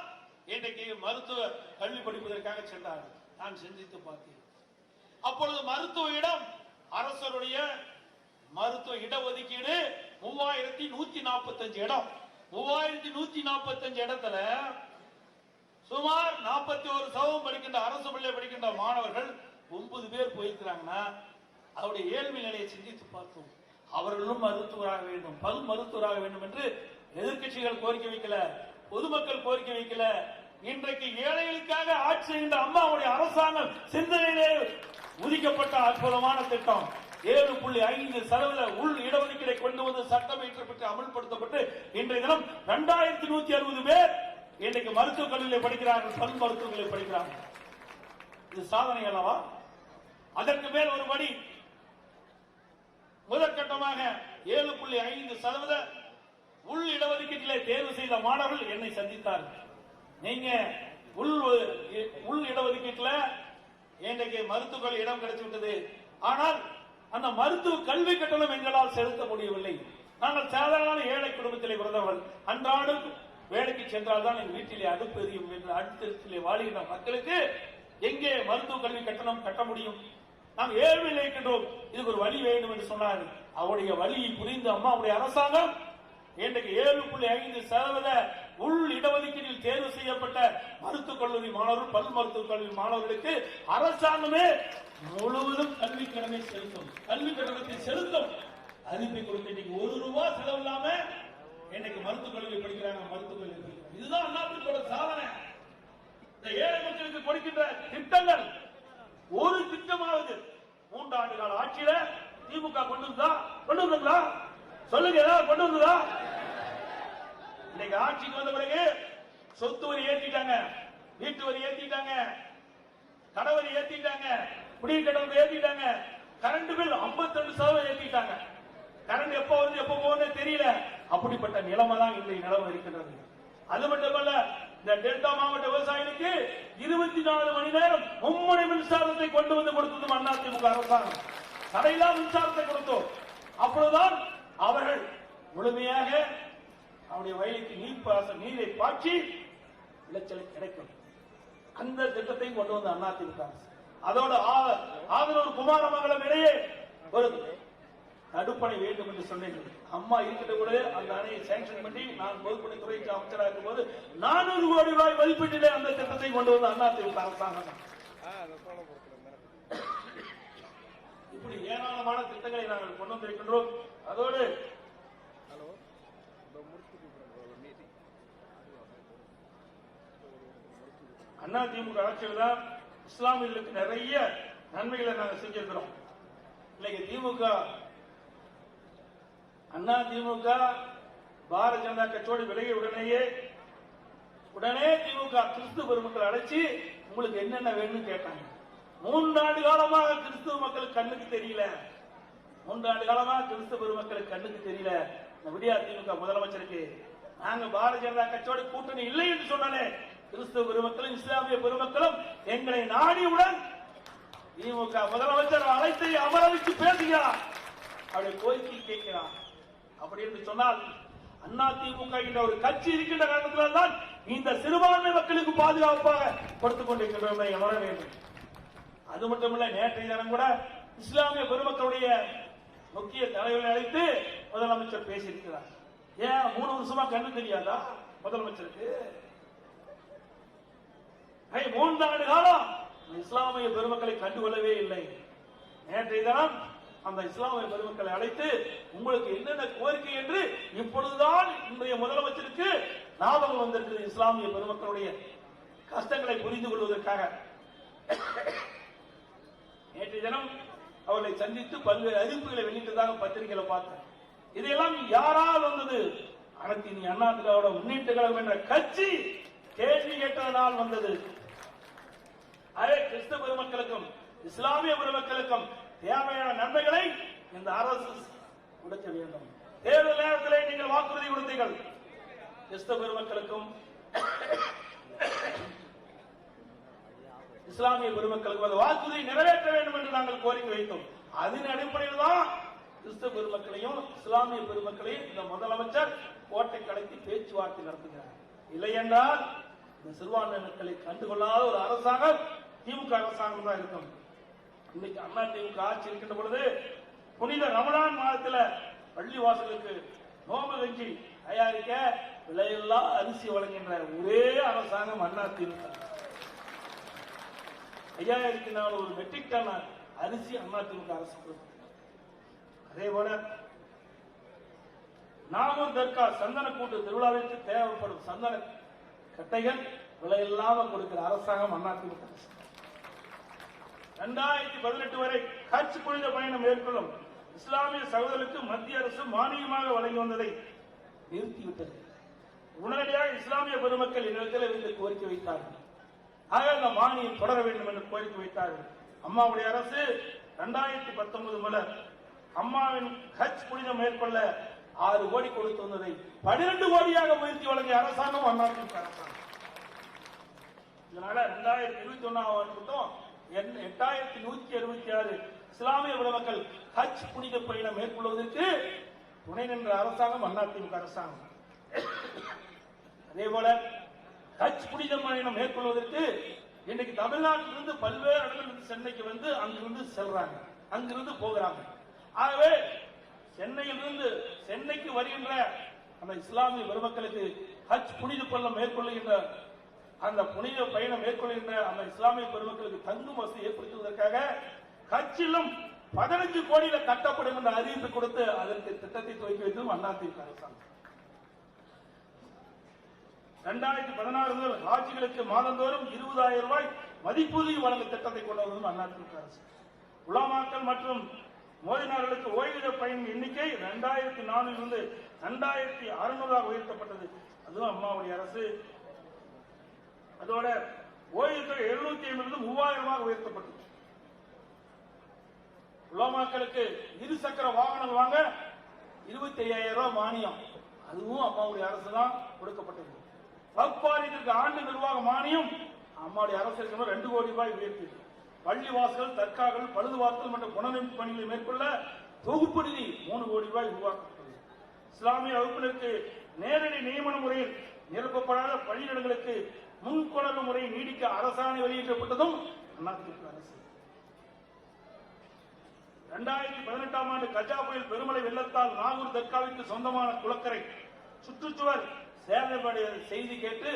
B: இன்றைக்கு மருத்துவ கல்வி படிப்பதற்காக சென்றார்கள். நான் சிந்தித்து பார்த்தேன். அப்பொழுது மருத்துவ இடம், அரசருடைய மருத்துவ இடஒதுக்கீடு 3,145 இடம். 3,145 இடத்துல சுமார் 41% படிக்கின்ற அரசு பள்ளியில் படிக்கின்ற மாணவர்கள் 9 பேர் போயிருக்கிறாங்கன்னா அவருடைய ஏழ்மை நிலையை சிந்தித்து பார்த்தோம். அவர்களும் மருத்துவராக வேண்டும், பல் மருத்துவராக வேண்டும் என்று எதிர்கட்சிகள் கோரிக்கை வைக்கல, பொதுமக்கள் கோரிக்கை வைக்கல. இன்றைக்கு ஏழைகளுக்காக ஆட்சி செய்கின்ற அம்மாவுடைய அரசாங்கம் சிந்தனையிலே உதிக்கப்பட்ட அற்புதமான திட்டம் 7.5% உள் இடஒதுக்கீடை கொண்டு வந்து சட்டம் இயற்றப்பட்டு அமல்படுத்தப்பட்டு இன்றைய தினம் 2,160 பேர் இன்றைக்கு மருத்துவக் கல்லூரியில் படிக்கிறார்கள், பல் மருத்துவர்களில் படிக்கிறார்கள். இது சாதனை அல்லவா? அதற்கு மேல் ஒரு படி முதற்கட்டமாக 7.5% உள் இடஒதுக்கீட்டிலே தேர்வு செய்த மாணவர்கள் என்னை சந்தித்தார்கள். நீங்க உள் இடஒதுக்கீட்டில் இன்றைக்கு மருத்துவ இடம் கிடைத்து விட்டது, ஆனால் அந்த மருத்துவ கல்வி கட்டணம் எங்களால் செலுத்த முடியவில்லை. நாங்கள் சாதாரண ஏழை குடும்பத்திலே பிறந்தவர்கள், அன்றாடம் வேலைக்கு சென்றால் தான் எங்கள் வீட்டிலே அடுப்பு எரியும் என்று அடுத்த வாழுகின்ற மக்களுக்கு எங்கே மருத்துவ கல்வி கட்டணம் கட்ட முடியும்? நாம் ஏழ்மையில் இருக்கின்றோம், இதுக்கு ஒரு வழி வேண்டும் என்று சொன்னார்கள். அவருடைய வழியை புரிந்து அம்மாவுடைய அரசாங்கம் இன்றைக்கு 7.5% உள் இடஒதுக்கீட்டில் தேர்வு செய்யப்பட்ட மருத்துவக் கல்லூரி மாணவர்கள், பல் மருத்துவக் கல்லூரி மாணவர்களுக்கு அரசாங்கமே முழுவதும் கல்வி கடனை செலுத்தும், கல்வி கட்டணத்தை செலுத்தும் அறிவிப்பை கொடுத்து இன்னைக்கு 1 ரூபாய் செலவு இல்லாம இன்னைக்கு மருத்துவக் கல்லூரி படிக்கிறாங்க. மருத்துவக் கல்லூரி படிக்கிறாங்க. இதுதான் அண்ணாதிமுக சாதனை. இந்த ஏழை மக்களுக்கு கொடுக்கின்ற திட்டங்கள் ஒரு திட்டமாவது 3 ஆண்டு கால ஆட்சியில திமுக கொண்டு வந்தா சொல்லுங்க, ஏதாவது கொண்டு வந்ததா? இன்னைக்கு ஆட்சிக்கு வந்த பிறகு சொத்து வரி ஏத்திட்டாங்க, வீட்டு வரி ஏத்திட்டாங்க, கடவரி ஏத்திட்டாங்க, குடிநீர் கட்டணத்தை ஏத்திட்டாங்க, கரண்ட் பில் 52% ஏத்திட்டாங்க. கரண்ட் எப்ப வருது எப்ப போகுது தெரியல. அப்படிப்பட்ட நிலைமை தான் இன்றைய நிலவு இருக்கின்றது. அது மட்டுமல்ல, இந்த டெல்டா மாவட்ட விவசாயிகளுக்கு 24 மணி நேரம் மும்முனை மின்சாரத்தை கொண்டு வந்து கொடுத்ததும் அதிமுக அரசாங்கம். தடையில்லா மின்சாரத்தை கொடுத்தோம். அப்பொழுதுதான் அவர்கள் முழுமையாக அவருடைய வயலுக்கு நீரை பாய்ச்சி விளைச்சலை கிடைக்கும். அந்த திட்டத்தை கொண்டு வந்த அதிமுக அரசு. அதோட ஆதரவு குமாரமங்கலம் இடையே ஒரு தடுப்பணை வேண்டும் என்று சொன்னீர்கள். அம்மா இருக்கின்ற கூட அந்த அணையை சாங்ஷன் பண்ணி நான் பொதுப்பணித்துறை அமைச்சராக இருக்கும் போது 400 கோடி ரூபாய் மதிப்பீட்டிலே அந்த திட்டத்தை கொண்டு வந்த அதிமுக அரசாங்கம். இப்படி ஏராளமான திட்டங்களை நாங்கள் கொண்டு வந்திருக்கின்றோம். அதோடு அதிமுக ஆட்சியில் தான் இஸ்லாமியர்களுக்கு நிறைய நன்மைகளை நாங்கள் செஞ்சிருக்கிறோம். இன்னைக்கு திமுக பாரதிய ஜனதா கட்சியோடு விலகிய உடனே திமுக கிறிஸ்துவ பெருமக்களை அழைச்சி உங்களுக்கு என்னென்ன வேணும்னு கேட்டாங்க. 3 ஆண்டு காலமாக கிறிஸ்துவ மக்களுக்கு கண்ணுக்கு தெரியல. 3 ஆண்டு காலமாக கிறிஸ்துவ பெருமக்களுக்கு கண்ணுக்கு தெரியல. விடியா திமுக முதலமைச்சருக்கு நாங்க பாரதிய ஜனதா கட்சியோட கூட்டணி இல்லை என்று சொன்னாலே கிறிஸ்துவ பெருமக்களும் இஸ்லாமிய பெருமக்களும் எங்களை நாடியுடன் திமுக முதலமைச்சர் அழைத்து அமர வச்சு பேசுகிறார், அவருடைய கோரிக்கை கேட்கிறார். அப்படி என்று சொன்னால் அதிமுக என்ற ஒரு கட்சி இருக்கின்ற காரணத்தில்தான் இந்த சிறுபான்மை மக்களுக்கு பாதுகாப்பாக கொடுத்துக் கொண்டிருக்கின்றன அமர வேண்டும். அது மட்டுமல்ல, நேற்றைய தினம் கூட இஸ்லாமிய பெருமக்களுடைய முக்கிய தலைவர்களை அழைத்து முதலமைச்சர் பேசியிருக்கிறார். ஏன் 3 வருஷமா கண்ணு தெரியாதா முதலமைச்சருக்கு? 3 ஆண்டு காலம் இஸ்லாமிய பெருமக்களை கண்டுகொள்ளவே இல்லை. நேற்றைய தினம் அந்த இஸ்லாமிய பெருமக்களை அழைத்து உங்களுக்கு என்னென்ன கோரிக்கை என்று இப்பொழுதுதான் இன்றைய முதலமைச்சருக்கு ஞாபகம் வந்திருக்கிறது. இஸ்லாமிய பெருமக்களுடைய கஷ்டங்களை புரிந்து கொள்வதற்காக நேற்றைய தினம் அவர்களை சந்தித்து பல்வேறு அறிவிப்புகளை வெளியிட்டதாக பத்திரிகையில பார்த்தேன். இதெல்லாம் யாரால் வந்தது? அனைத்து இந்திய அண்ணா திராவிட முன்னேற்ற கழகம் என்ற கட்சி கேள்வி கேட்டதனால் வந்தது. அதே கிறிஸ்தவ பெருமக்களுக்கும் இஸ்லாமிய பெருமக்களுக்கும் தேவையான நன்மைகளை இந்த அரசு கொடுக்க வேண்டும். தேர்தல் நேரத்தில் நீங்கள் வாக்குறுதி கொடுத்தீர்கள். கிறிஸ்தவ பெருமக்களுக்கும் இஸ்லாமிய பெருமக்களுக்கு அந்த வாக்குறுதியை நிறைவேற்ற வேண்டும் என்று நாங்கள் கோரிக்கை வைத்தோம். அதன் அடிப்படையில் தான் கிறிஸ்தவ பெருமக்களையும் இஸ்லாமிய பெருமக்களையும் இந்த முதலமைச்சர் கோட்டை கலைத்து பேச்சுவார்த்தை நடத்துகிறார். இல்லை என்றால் இந்த சிறுபான்மை மக்களை கண்டுகொள்ளாத ஒரு அரசாங்கம் திமுக அரசாங்கம் தான் இருக்கும். இன்னைக்கு அண்ணா திமுக ஆட்சி இருக்கின்ற பொழுது புனித ரமலான் மாதத்தில் பள்ளி வாசலுக்கு நோம்பு கஞ்சி தயாரிக்க விலையில்லா அரிசி வழங்குகின்ற ஒரே அரசாங்கம் அண்ணா திமுக. 5400 மெட்ரிக் டன் அரிசி அண்ணா திமுக அரசு. அதே போல நாகூர் தர்கா சந்தன கூட்டு திருவிழாவிற்கு தேவைப்படும் சந்தன கட்டைகள் விலையில்லாமல் கொடுக்கிற அரசாங்கம் அண்ணா திமுக அரசு. 2018 வரை ஹஜ் புனித பயணம் மேற்கொள்ளும் இஸ்லாமிய சகோதரர்களுக்கு மத்திய அரசு மானியமாக வழங்கி வந்ததை நிறுத்திவிட்டது. உடனடியாக இஸ்லாமிய பெருமக்கள் இடத்தில் இருந்து கோரிக்கை வைத்தார்கள். ஆக அந்த மானியம் தொடர வேண்டும் என்று கோரிக்கை வைத்தார்கள். அம்மாவுடைய அரசு 2019 முதல் அம்மாவின் ஹஜ் புனிதம் மேற்கொள்ள 6 கோடி கொடுத்து வந்ததை 12 கோடியாக உயர்த்தி வழங்கிய அரசாங்கம் அதிமுக அரசாங்கம். இதனால 2021 மட்டும் 8166 இஸ்லாமிய பெருமக்கள் ஹஜ் புனித பயணம் மேற்கொள்வதற்கு துணை நின்ற அரசாங்கம் அதிமுக அரசாங்கம். அதே போல ஹஜ் புனித பயணம் மேற்கொள்வதற்கு இன்னைக்கு தமிழ்நாட்டிலிருந்து பல்வேறு இடங்களிலிருந்து சென்னைக்கு வந்து அங்கிருந்து செல்றாங்க, அங்கிருந்து போகிறாங்க. ஆகவே சென்னையிலிருந்து சென்னைக்கு வருகின்ற அந்த இஸ்லாமிய பெருமக்களுக்கு ஹஜ் புனித பள்ளம் மேற்கொள்ளுகின்ற அந்த புனித பயணம் மேற்கொள்கின்ற அந்த இஸ்லாமிய பெருமக்களுக்கு தங்கும் வசதி ஏற்படுத்துவதற்காக ஹஜ்ஜிலும் 15 கோடியில கட்டப்படும் என்ற அறிவிப்பு கொடுத்து அதற்கு திட்டத்தை துவக்கி வைத்ததும் அதிமுக அரசாங்கம். 2016 முதல் ஹாஜிகளுக்கு மாதந்தோறும் 20,000 ரூபாய் மதிப்பூதிய வழங்கும் திட்டத்தை கொண்டு வந்ததும் அதிமுக அரசு. உலமாக்கள் மற்றும் மோதினார்களுக்கு ஓய்வூதிய பயன் எண்ணிக்கை 2400 இருந்து 2600 உயர்த்தப்பட்டது. அதுவும் அம்மாவுடைய அரசு. அதோட ஓய்வூதிய 750 3000 உயர்த்தப்பட்டது. உலமாக்களுக்கு இருசக்கர வாகனம் வாங்க 25,000 ரூபாய் மானியம், அதுவும் அம்மாவுடைய அரசு தான் கொடுக்கப்பட்டது. வக்பாரியத்திற்கு ஆண்டு நிர்வாக மானியம் அம்மாவுடைய அரசு 2 கோடி ரூபாய் உயர்த்தியது. பள்ளி வாசல், தற்காகள், பழுதுவார்த்தல் மற்றும் புனரமைப்பு பணிகளை மேற்கொள்ள தொகுப்பு நிதி 3 கோடி ரூபாய் உருவாக்கப்பட்டது. இஸ்லாமிய வகுப்பினருக்கு நேரடி நியமன முறையில் நிரப்பப்படாத பணியிடங்களுக்கு முன்கொணர்வு முறையை நீடிக்க அரசாணை வெளியிடப்பட்டதும் அதிமுக அரசு. 2018 ஆண்டு கஜா புயல் பெருமழை வெள்ளத்தால் நாகூர் தர்காவிற்கு சொந்தமான குளக்கரை சுற்றுச்சுவர் சேதமடைய செய்தி கேட்டு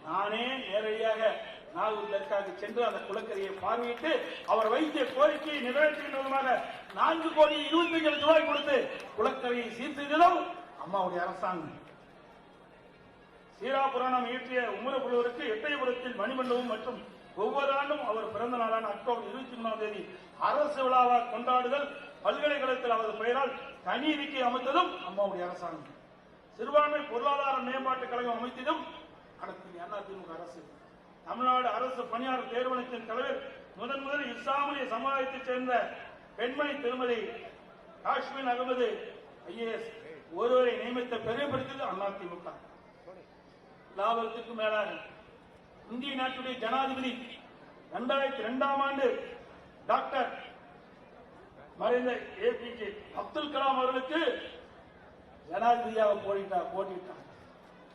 B: நானே நேரடியாக நாகூர் தர்காவுக்கு சென்று அந்த குளக்கரையை பார்வையிட்டு அவர் வைத்த கோரிக்கையை நிறைவேற்றுகின்றதுமாக 4 கோடி 25 லட்சம் ரூபாய் கொடுத்து குளக்கரையை சீர் செய்ததும் அம்மாவுடைய அரசாங்கம். சீரா புராணம் இயற்றிய உமர புலவருக்கு எட்டயபுரத்தில் மணிமண்டபம் மற்றும் ஒவ்வொரு ஆண்டும் அவர் பிறந்த நாளான அக்டோபர் 23ஆம் தேதி அரசு விழாவாக கொண்டாடுதல், பல்கலைக்கழகத்தில் அவரது பெயரால் தனி இருக்கை அமைத்ததும் அம்மாவுடைய அரசாங்கம். சிறுபான்மை பொருளாதார மேம்பாட்டுக் கழகம் அமைத்ததும் அதிமுக அரசு. தமிழ்நாடு அரசு பணியாளர் தேர்வனத்தின் தலைவர் முதலில் இஸ்லாமிய சமுதாயத்தைச் சேர்ந்த பெண்மணி திருமதி காஷ்மீர் அகமது IAS ஒருவரை நியமித்த பெருமைப்படுத்தியது அதிமுக. லாபத்துக்கு மேலாக இந்திய நாட்டுடைய ஜனாதிபதி 2002ஆம் ஆண்டு டாக்டர் மறைந்த APJ அப்துல் கலாம் அவர்களுக்கு ஜனாதிபதியாக போட்டியிட்டார்.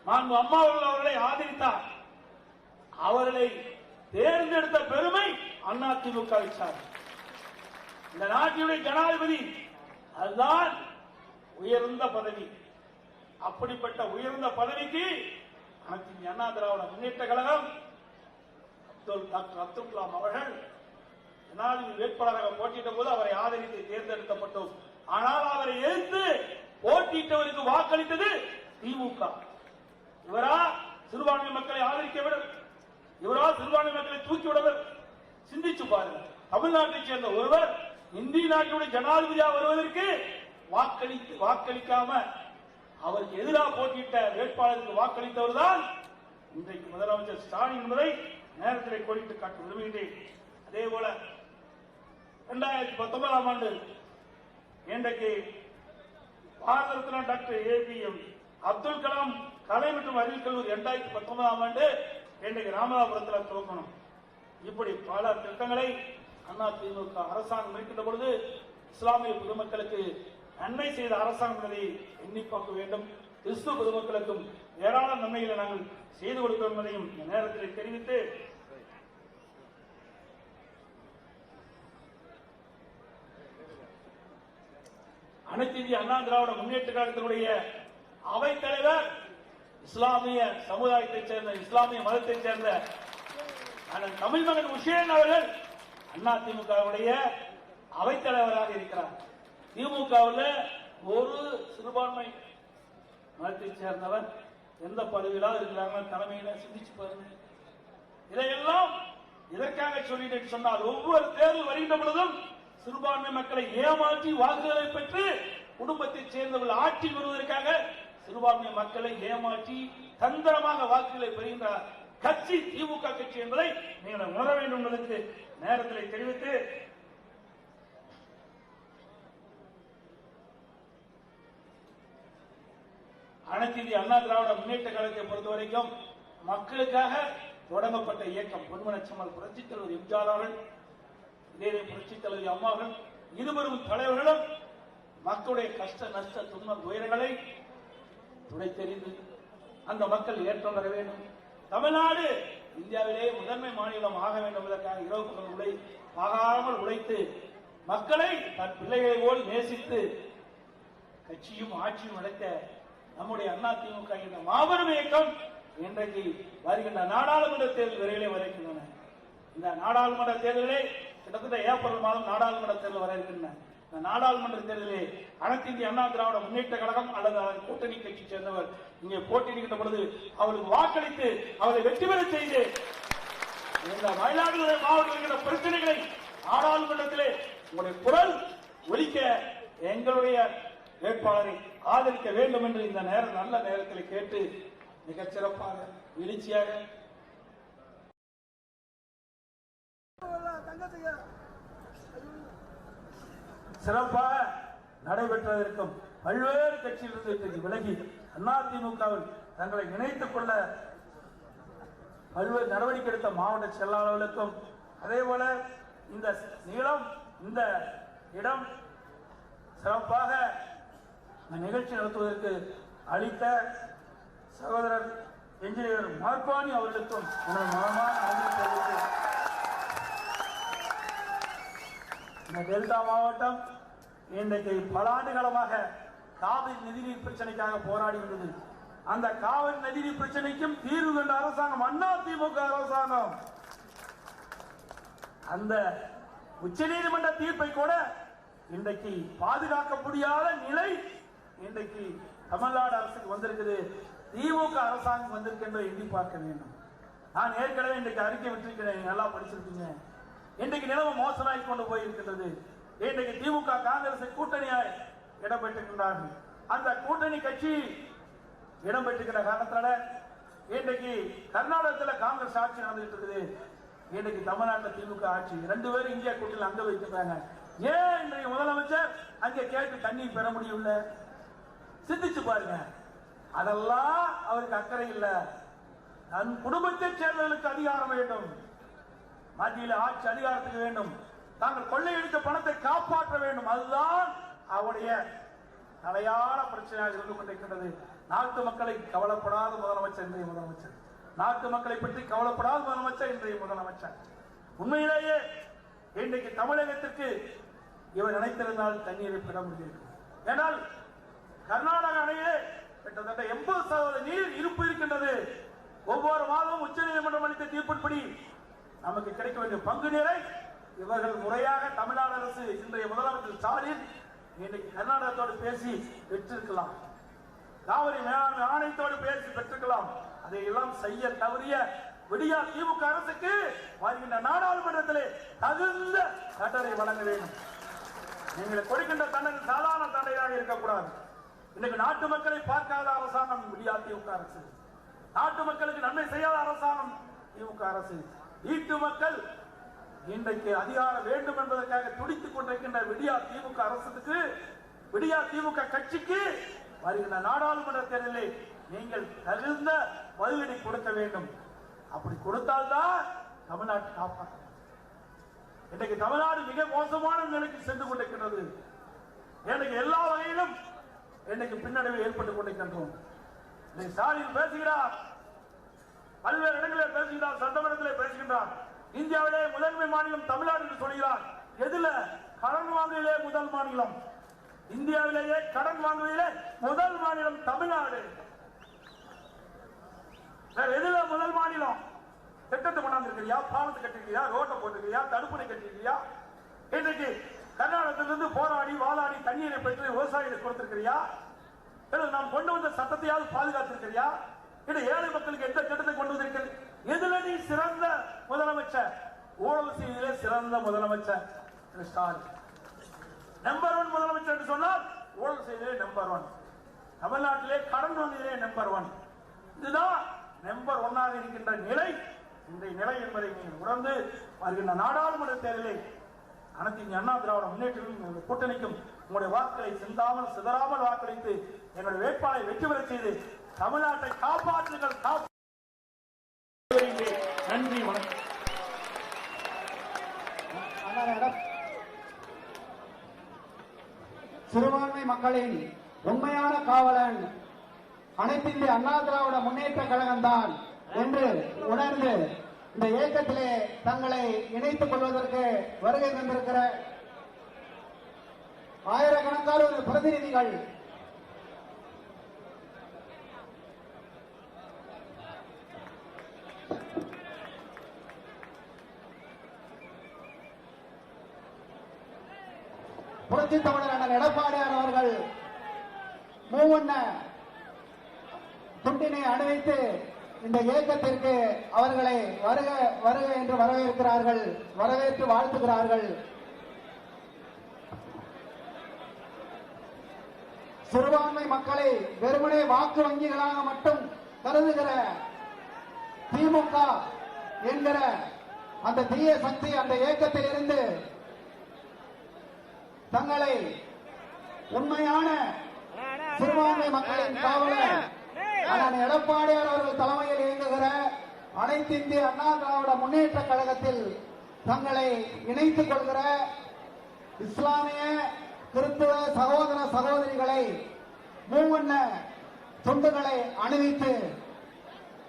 B: நான் அம்மா அவர்களை ஆதரித்தார். அவர்களை தேர்ந்தெடுத்த பெருமை அதிமுக சார். இந்த நாட்டினுடைய ஜனாதிபதி அதுதான் உயர்ந்த பதவி. அப்படிப்பட்ட உயர்ந்த பதவிக்கு அனைத்து அண்ணா திராவிட முன்னேற்ற கழகம் டாக்டர் அப்துல் கலாம் அவர்கள் ஜனாதிபதி வேட்பாளராக போட்டியிட்ட போது அவரை ஆதரித்து தேர்ந்தெடுக்கப்பட்டோம். ஆனால் அவரை எதிர்த்து போட்டியிட்டவருக்கு வாக்களித்தது திமுக. இவரா சிறுபான்மை மக்களை ஆதரிக்கவில்லை, இவரா சிறுபான்மை மக்களை தூக்கிவிடவர். சிந்திச்சு பாருங்கள், தமிழ்நாட்டைச் சேர்ந்த ஒருவர் இந்திய நாட்டுடைய ஜனாதிபதியாக வருவதற்கு வாக்களிக்காம அவருக்கு எதிராக போட்டியிட்ட வேட்பாளருக்கு வாக்களித்தவர் தான் இன்றைக்கு முதலமைச்சர் ஸ்டாலின் என்பதை நேரத்தில் கோடிட்டு காட்ட விரும்புகின்றேன். அதே போல 2019ஆம் ஆண்டு இன்றைக்கு பாரத ரத்னா டாக்டர் APM அப்துல் கலாம் கலை மற்றும் அறிவியல் கல்லூரி 2019ஆம் ஆண்டு இன்றைக்கு ராமநாதபுரத்தில் துவக்கணும். இப்படி பல திட்டங்களை அதிமுக அரசாங்கம் இருக்கின்ற பொழுது இஸ்லாமிய பொதுமக்களுக்கு நன்மை செய்த அரசாங்கம் என்பதை எண்ணி பார்க்க வேண்டும். கிறிஸ்துவ பொதுமக்களுக்கும் ஏராள நன்மைகளை நாங்கள் செய்து கொடுக்கிறோம் என்பதையும் இந்த நேரத்தில் தெரிவித்து அனைத்து இந்திய அண்ணா திராவிட முன்னேற்ற கழகத்தினுடைய அவைத் தலைவர் இஸ்லாமிய சமுதாயத்தைச் சேர்ந்த இஸ்லாமிய மதத்தைச் சேர்ந்த தமிழ் மகன் உஷேன் அவர்கள் அதிமுகவுடைய அவைத் தலைவராக இருக்கிறார். திமுகவில் ஒரு சிறுபான்மை மதத்தைச் சேர்ந்தவர் எந்த பதவியிலாவது இருக்கிறாங்க தலைமையில சிந்திச்சு பாருங்க. இதையெல்லாம் இதற்காக சொல்லிட்டு சொன்னால் ஒவ்வொரு தேர்தல் வருகின்ற பொழுதும் சிறுபான்மை மக்களை ஏமாற்றி வாக்குகளை பெற்று குடும்பத்தைச் சேர்ந்தவர்கள் ஆட்சியில் வருவதற்காக சிறுபான்மை மக்களை ஏமாற்றி தந்திரமாக வாக்குகளை பெறுகின்ற கட்சி திமுக கட்சி என்பதை நீங்கள் உணர வேண்டும் என்பதற்கு நேரத்தில் தெரிவித்து அனைத்து இந்திய அண்ணா திராவிட முன்னேற்ற கழகத்தை பொறுத்தவரைக்கும் மக்களுக்காக தொடங்கப்பட்ட இயக்கம் பொன்மனச்செம்மல் புரட்சித் தலைவர் எம்ஜிஆர் அவர்கள், இதே புரட்சித் தலைவர் அம்மாவர்கள் இருவரும் தலைவர்களும் மக்களுடைய கஷ்ட நஷ்ட துன்ப துயரங்களை துடைத்தெறிந்து அந்த மக்கள் ஏற்றம் பெற வேண்டும். தமிழ்நாடு இந்தியாவிலே முதன்மை மாநிலம் ஆக வேண்டும் என்பதற்காக இரவு பகல் பாகாமல் உழைத்து மக்களை தன் பிள்ளைகளை போல் நேசித்து கட்சியும் ஆட்சியும் அடைத்த நம்முடைய அதிமுக என்ற மாபெரும் இயக்கம் இன்றைக்கு வருகின்ற நாடாளுமன்ற தேர்தல் விரைவிலே வரைக்கின்றன. இந்த நாடாளுமன்ற தேர்தலே கிட்டத்தட்ட ஏப்ரல் மாதம் நாடாளுமன்ற தேர்தல் வர இருக்கின்றன. இந்த நாடாளுமன்ற தேர்தலில் அனைத்து இந்திய அண்ணா திராவிட முன்னேற்ற கழகம் அல்லது அதன் கூட்டணி கட்சி சேர்ந்தவர் இங்கே போட்டியிடுகின்ற பொழுது அவருக்கு வாக்களித்து அவரை வெற்றி பெற செய்து இந்த மயிலாடுதுறை மாவட்டத்தில் பிரச்சனைகளை நாடாளுமன்றத்திலே உங்களுடைய குரல் ஒலிக்க எங்களுடைய வேட்பாளரை ஆதரிக்க வேண்டும் என்று இந்த நல்ல நேரத்தில் கேட்டு மிகச் சிறப்பாக எழுச்சியாக சிறப்பாக நடைபெற்றதற்கும் பல்வேறு கட்சியிலிருந்து விலகி அதிமுகவில் தங்களை இணைத்துக் கொள்ள பல்வேறு நடவடிக்கை எடுத்த மாவட்ட செயலாளர்களுக்கும் அதேபோல இந்த நீளம் இந்த இடம் சிறப்பாக நிகழ்ச்சி நடத்துவதற்கு அளித்த சகோதரர் என்ஜினியர் மார்பானி அவர்களுக்கும் மனமான நன்றி தெரிவித்து இந்த டெல்டா மாவட்டம் இன்றைக்கு பல ஆண்டு காலமாக காவிரி நதிநீர் பிரச்சனைக்காக போராடி வந்தது. அந்த காவிரி நதிநீர் பிரச்சனைக்கும் தீர்வு கண்ட அரசாங்கம் அதிமுக அரசாங்கம். அந்த உச்சநீதிமன்ற தீர்ப்பை கூட இன்றைக்கு பாதுகாக்க முடியாத நிலை இன்றைக்கு தமிழ்நாடு அரசுக்கு வந்திருக்குது. திமுக அரசாங்கம் வந்திருக்கின்ற எண்ணி பார்க்க வேண்டும். நான் ஏற்கனவே இன்றைக்கு அறிக்கை விட்டிருக்கிறேன், நல்லா படிச்சிருக்கீங்க. இன்றைக்கு நிலைமை மோசமாகி கொண்டு போயிருக்கின்றது. இன்றைக்கு திமுக காங்கிரஸ் கூட்டணியாய் இடம்பெற்றிருக்கின்றார்கள். அந்த கூட்டணி கட்சி இடம்பெற்றிருக்கிற காரணத்தால இன்றைக்கு கர்நாடகத்தில் காங்கிரஸ் ஆட்சி நடந்துட்டு இருக்குது. இன்றைக்கு தமிழ்நாட்டில் திமுக ஆட்சி. 2 பேரும் இந்தியா கூட்டணியில் அங்க வைக்கிறாங்க. ஏன் இன்றைய முதலமைச்சர் அங்கே கேட்டு தண்ணீர் பெற முடியல? சிந்திச்சு பாருங்க. அதெல்லாம் அவருக்கு அக்கறை இல்ல. தன் குடும்பத்தை சேர்ந்தவர்களுக்கு அதிகாரம் வேண்டும், மத்தியில் ஆட்சி அதிகாரத்துக்கு வேண்டும், தாங்கள் கொள்ளையடித்த பணத்தை காப்பாற்ற வேண்டும். அதுதான் அவருடைய தலையான பிரச்சனையாக இருந்து கொண்டிருக்கின்றது. நாட்டு மக்களை கவலைப்படாத முதலமைச்சர் இன்றைய முதலமைச்சர். நாட்டு மக்களை பற்றி கவலைப்படாத முதலமைச்சர் இன்றைய முதலமைச்சர். உண்மையிலேயே இன்றைக்கு தமிழகத்திற்கு இவர் நினைத்திருந்தால் தண்ணீரை பெற முடியும். ஏனால் கர்நாடக அணையிலே கிட்டத்தட்ட 80% நீர் இருப்பு இருக்கின்றது. ஒவ்வொரு மாதமும் உச்ச நீதிமன்றம் அளித்த தீர்ப்பின்படி நமக்கு கிடைக்க வேண்டிய பங்கு நீரை இவர்கள் முறையாக தமிழ்நாடு அரசு இன்றைய முதலமைச்சர் ஸ்டாலின் இன்றைக்கு கர்நாடகத்தோடு பேசி பெற்றிருக்கலாம். காவிரி மேலாண்மை ஆணையத்தோடு பேசி பெற்றிருக்கலாம். அதையெல்லாம் செய்ய தவறிய விடியா திமுக அரசுக்கு வருகின்ற நாடாளுமன்றத்திலே தகுந்த தண்டனை வழங்க வேண்டும். நீங்கள் கொடுக்கின்ற தண்டனை சாதாரண தண்டனையாக இருக்கக்கூடாது. இன்னைக்கு நாட்டு மக்களை பார்க்காத அரசாங்கம் விடியா திமுக அரசு. நாட்டு மக்களுக்கு நன்மை செய்யாத அரசாங்கம் திமுக அரசு. வீட்டு மக்கள் இன்றைக்கு அதிகாரம் வேண்டும் என்பதற்காக துடித்துக் கொண்டிருக்கின்ற விடியா திமுக அரசுக்கு, விடியா திமுக கட்சிக்கு வருகின்ற நாடாளுமன்ற தேர்தலில் நீங்கள் தகுந்த பதிலடி கொடுக்க வேண்டும். அப்படி கொடுத்தால்தான் தமிழ்நாட்டை காப்பாற்ற. இன்றைக்கு தமிழ்நாடு மிக மோசமான நிலைக்கு சென்று கொண்டிருக்கின்றது. எனக்கு எல்லா வகையிலும் இன்னைக்கு பின்னடைவு ஏற்பட்டுக் கொண்டிருக்கின்றோம். ஸ்டாலின் பேசுகிறார், பல்வேறு இடங்களில் பேசுகிறார், சட்டமன்றத்தில் பேசுகின்றார். இந்தியாவிலே முதன்மை மாநிலம் தமிழ்நாடு என்று சொல்கிறார். எதுல? கடன் வாங்குவதிலே முதல் மாநிலம். இந்தியாவிலேயே கடன் வாங்குவதிலே முதல் மாநிலம் தமிழ்நாடு. எதுல முதல் மாநிலம்? திட்டத்தை கொண்டாந்துருக்கிறியா? பாலத்தை கட்டிருக்கியா? ரோட்டை போட்டிருக்கியா? தடுப்பணை கட்டிருக்கியா? இன்றைக்கு கர்நாடகத்திலிருந்து போராடி வாதாடி தண்ணீரை பெற்று விவசாயிகளுக்கு கொடுத்திருக்கிறியா? நாம் கொண்டு வந்த சட்டத்தையாவது பாதுகாத்திருக்கிறியா? ஏழை மக்களுக்கு எந்த திட்டத்தை கொண்டு வந்திருக்கிறது? எதுல நீ சிறந்த முதலமைச்சர்? ஊழல் செய்தியிலே சிறந்த முதலமைச்சர் ஸ்டாலின். நம்பர் 1 முதலமைச்சர் என்று சொன்னால் ஊழல் செய்தியிலே நம்பர் 1. தமிழ்நாட்டிலே கடன் வாங்குவதிலே நம்பர் 1. இதுதான் நம்பர் 1 இருக்கின்ற நிலை. இந்த நிலை என்பதை நீங்கள் உணர்ந்து வருகின்ற நாடாளுமன்ற தேர்தலில் அனைத்து இந்திய அண்ணா திராவிட முன்னேற்ற கூட்டணிக்கும் உங்களுடைய வாக்குகளை சிந்தாமல் சிதறாமல் வாக்களித்து எங்களுடைய வேட்பாளரை வெற்றி பெற செய்து தமிழ்நாட்டை காப்பாற்றுங்கள். நன்றி, வணக்கம்.
A: சிறுபான்மை மக்களின் உண்மையான காவலன் அனைத்து இந்திய அண்ணா திராவிட முன்னேற்ற கழகம் தான் என்று உணர்ந்து இந்த இயக்கத்திலே தங்களை இணைத்துக் கொள்வதற்கு வருகை தந்திருக்கிற ஆயிரக்கணக்கான பிரதிநிதிகள் புரட்சி தமிழர் அண்ணன் எடப்பாடியார் அவர்கள் மூவண்ண துண்டினை அணிவித்து இந்த இயக்கத்திற்கு அவர்களை வருக வருக என்று வரவேற்கிறார்கள், வரவேற்று வாழ்த்துகிறார்கள். சிறுபான்மை மக்களை வெறுமனே வாக்கு வங்கிகளாக மட்டும் கருதுகிற திமுக என்கிற அந்த தீய சக்தி அந்த இயக்கத்தில் இருந்து தங்களை உண்மையான சிறுபான்மை மக்களின் காவலர் அண்ணன் எடப்பாடியார் அவர்கள் தலைமையில் இயங்குகிற அனைத்து இந்திய அண்ணா திராவிட முன்னேற்ற கழகத்தில் தங்களை இணைத்துக் கொள்கிற இஸ்லாமிய கிறிஸ்துவ சகோதர சகோதரிகளை மூவண்ண துண்டுகளை அணிவித்து,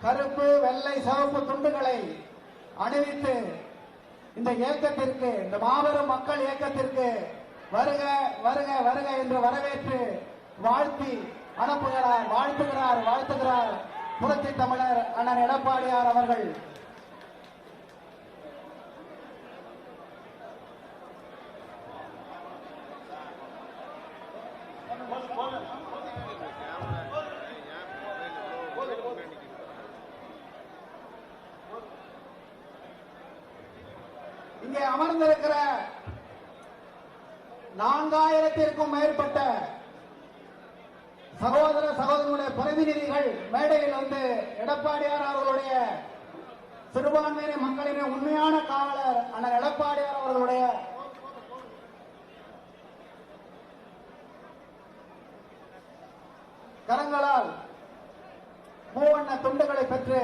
A: கருப்பு வெள்ளை சிவப்பு துண்டுகளை அணிவித்து இந்த இயக்கத்திற்கு, இந்த மாபெரும் மக்கள் இயக்கத்திற்கு வருக வருக வருக என்று வரவேற்று வாழ்த்தி அனுப்புகிறார், வாழ்த்துகிறார் புரட்சி தமிழர் அண்ணன் எடப்பாடியார் அவர்கள். இங்கே அமர்ந்திருக்கிற 4000த்திற்கும் மேற்பட்ட சகோதர சகோதரனுடைய பிரதிநிதிகள் மேடையில் வந்து எடப்பாடியார் அவர்களுடைய சிறுபான்மையின மக்களின் உண்மையான காவலர் அண்ணன் எடப்பாடியார் அவர்களுடைய கரங்களால் மூவண்ண துண்டுகளை பெற்று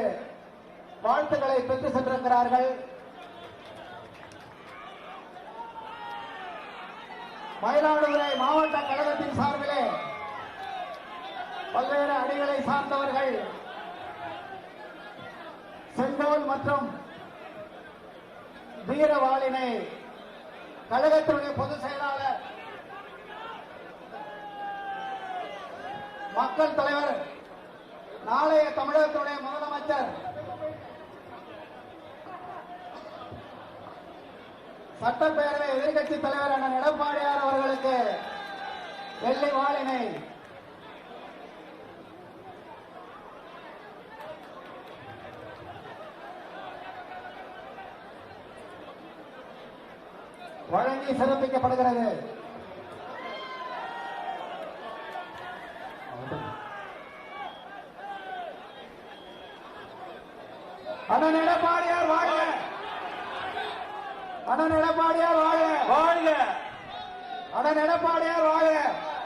A: வாழ்த்துக்களை பெற்று சென்றிருக்கிறார்கள். மயிலாடுதுறை மாவட்ட கழகத்தின் சார்பிலே பல்வேறு அணிகளை சார்ந்தவர்கள் செங்கோல் மற்றும் வீரவாளினை கழகத்தினுடைய பொதுச் செயலாளர் மக்கள் தலைவர் நாளைய தமிழகத்தினுடைய முதலமைச்சர் சட்டப்பேரவை எதிர்கட்சி தலைவர் அண்ணன் எடப்பாடியார் அவர்களுக்கு வெள்ளி வாளினை வழங்கி சிறப்பிக்கப்படுகிறது. அண்ணன் எடப்பாடியார் வாழ்க! அண்ணன் எடப்பாடியார் வாழ்க!
C: வாழ்க!
A: அண்ணன் எடப்பாடியார் வாழ்க!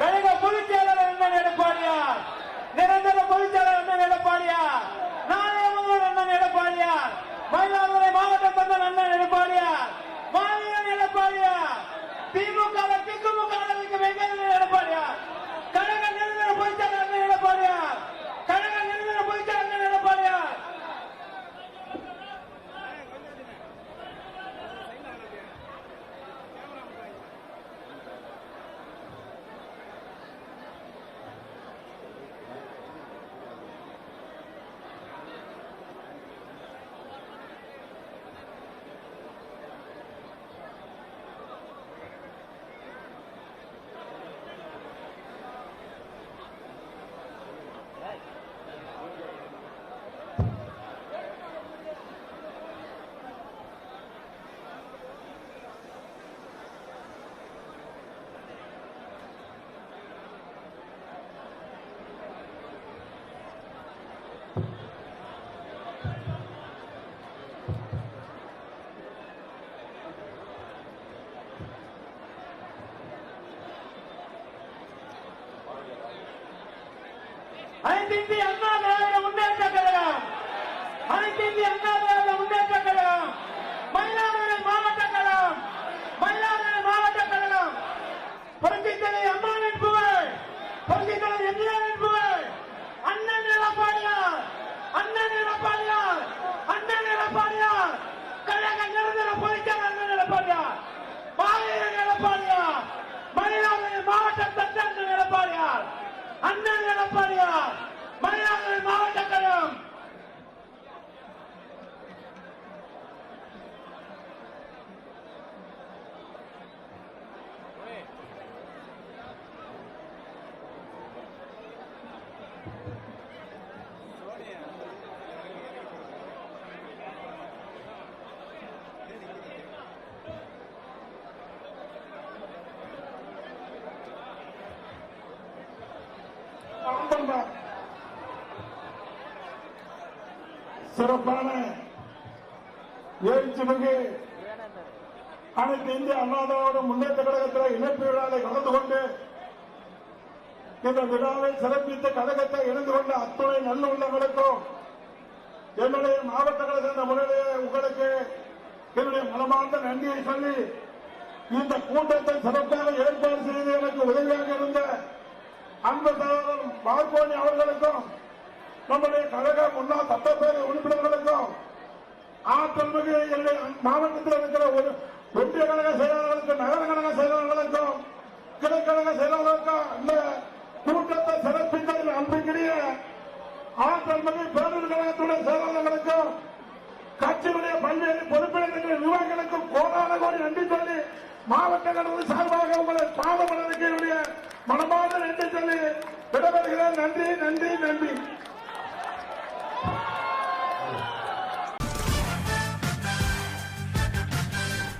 C: கழக பொதுச் செயலாளர் அண்ணன் எடப்பாடியார், நிரந்தர பொதுச் செயலாளர் அண்ணன் எடப்பாடியார், நாளைய முதல்வர் அண்ணன் எடப்பாடியார், மயிலாடுதுறை மாவட்ட தலைவர் அண்ணன் எடப்பாடியார், மாநில எடப்பாடியார், திமுக திமுக வெங்கடேசன் எடப்பாடியார், கழக நிரந்தர பொதுச் செயலாளர் அண்ணன் எடப்பாடியார், கழக நிரந்தர பொதுச் செயலாளர் அண்ணன் எடப்பாடியார். அனைத்து இந்திய அண்ணா திராவிட முன்னேற்ற கழகம், அனைத்து இந்திய அண்ணா திராவிட முன்னேற்ற கழகம், மயிலாடுதுறை மாவட்ட கழகம், மயிலாடுதுறை மாவட்ட கழகம், புரட்சித் தலைவர் அம்மாவின் புகழ், புரட்சித் தலைவர் எம்ஜிஆரின் புகழ், அண்ணன் எடப்பாடியார், அண்ணன் எடப்பாடியார், அண்ணன் எடப்பாடியார், கழக நிரந்தர பொதுச் செயலாளர் அண்ணன் எடப்பாடியார், மாவீரன் எடப்பாடியார், மயிலாடுதுறை மாவட்ட தச்சன் எடப்பாடியார், அண்ணன் எடப்பாடியார், மயிலாடுதுறை மாவட்ட கழகம்.
D: சிறப்பான எழுச்சிமிகு அனைத்து இந்திய அண்ணா திராவிட முன்னேற்ற கழகத்தில் இணைப்பு விழாவில் கலந்து கொண்டு இந்த விழாவை சிறப்பித்த கழகத்தை இணைந்து கொண்ட அத்துணை நல்ல உள்ளங்களுக்கும் என்னுடைய மாவட்ட கழக முறையிலே உங்களுக்கு என்னுடைய மனமார்ந்த நன்றியை சொல்லி இந்த கூட்டத்தை சிறப்பாக ஏற்பாடு செய்து எனக்கு உதவியாக இருந்த அன்பு சகோதரர் பார்கோனி அவர்களுக்கும் நம்முடைய கழக முன்னாள் சட்டப்பேரவை உறுப்பினர்களுக்கும் ஆற்றல் மிகு என்னுடைய மாவட்டத்தில் இருக்கிற ஒன்றிய கழக செயலாளர்களுக்கும் நகர கழக செயலாளர்களுக்கும் கிளைக்கழக செயலாளர்களுக்கும் இந்த கூட்டத்தை சிறப்பித்ததில் அன்புக்குரிய ஆற்றல் மிகு பேரூர் கழகத்துடைய செயலாளர்களுக்கும் கட்சியுடைய பல்வேறு பொறுப்பினர்கள் நிர்வாகிகளுக்கும் கோடான கோடி நன்றி சொல்லி மாவட்ட கழக சார்பாக உங்களை பாதமலருக்கு என்னுடைய மனமார்ந்த நன்றி சொல்லி விடைபெறுகிறேன். நன்றி நன்றி நன்றி.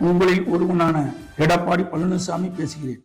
E: உங்களில் ஒருவனான எடப்பாடி பழனிசாமி பேசுகிறேன்.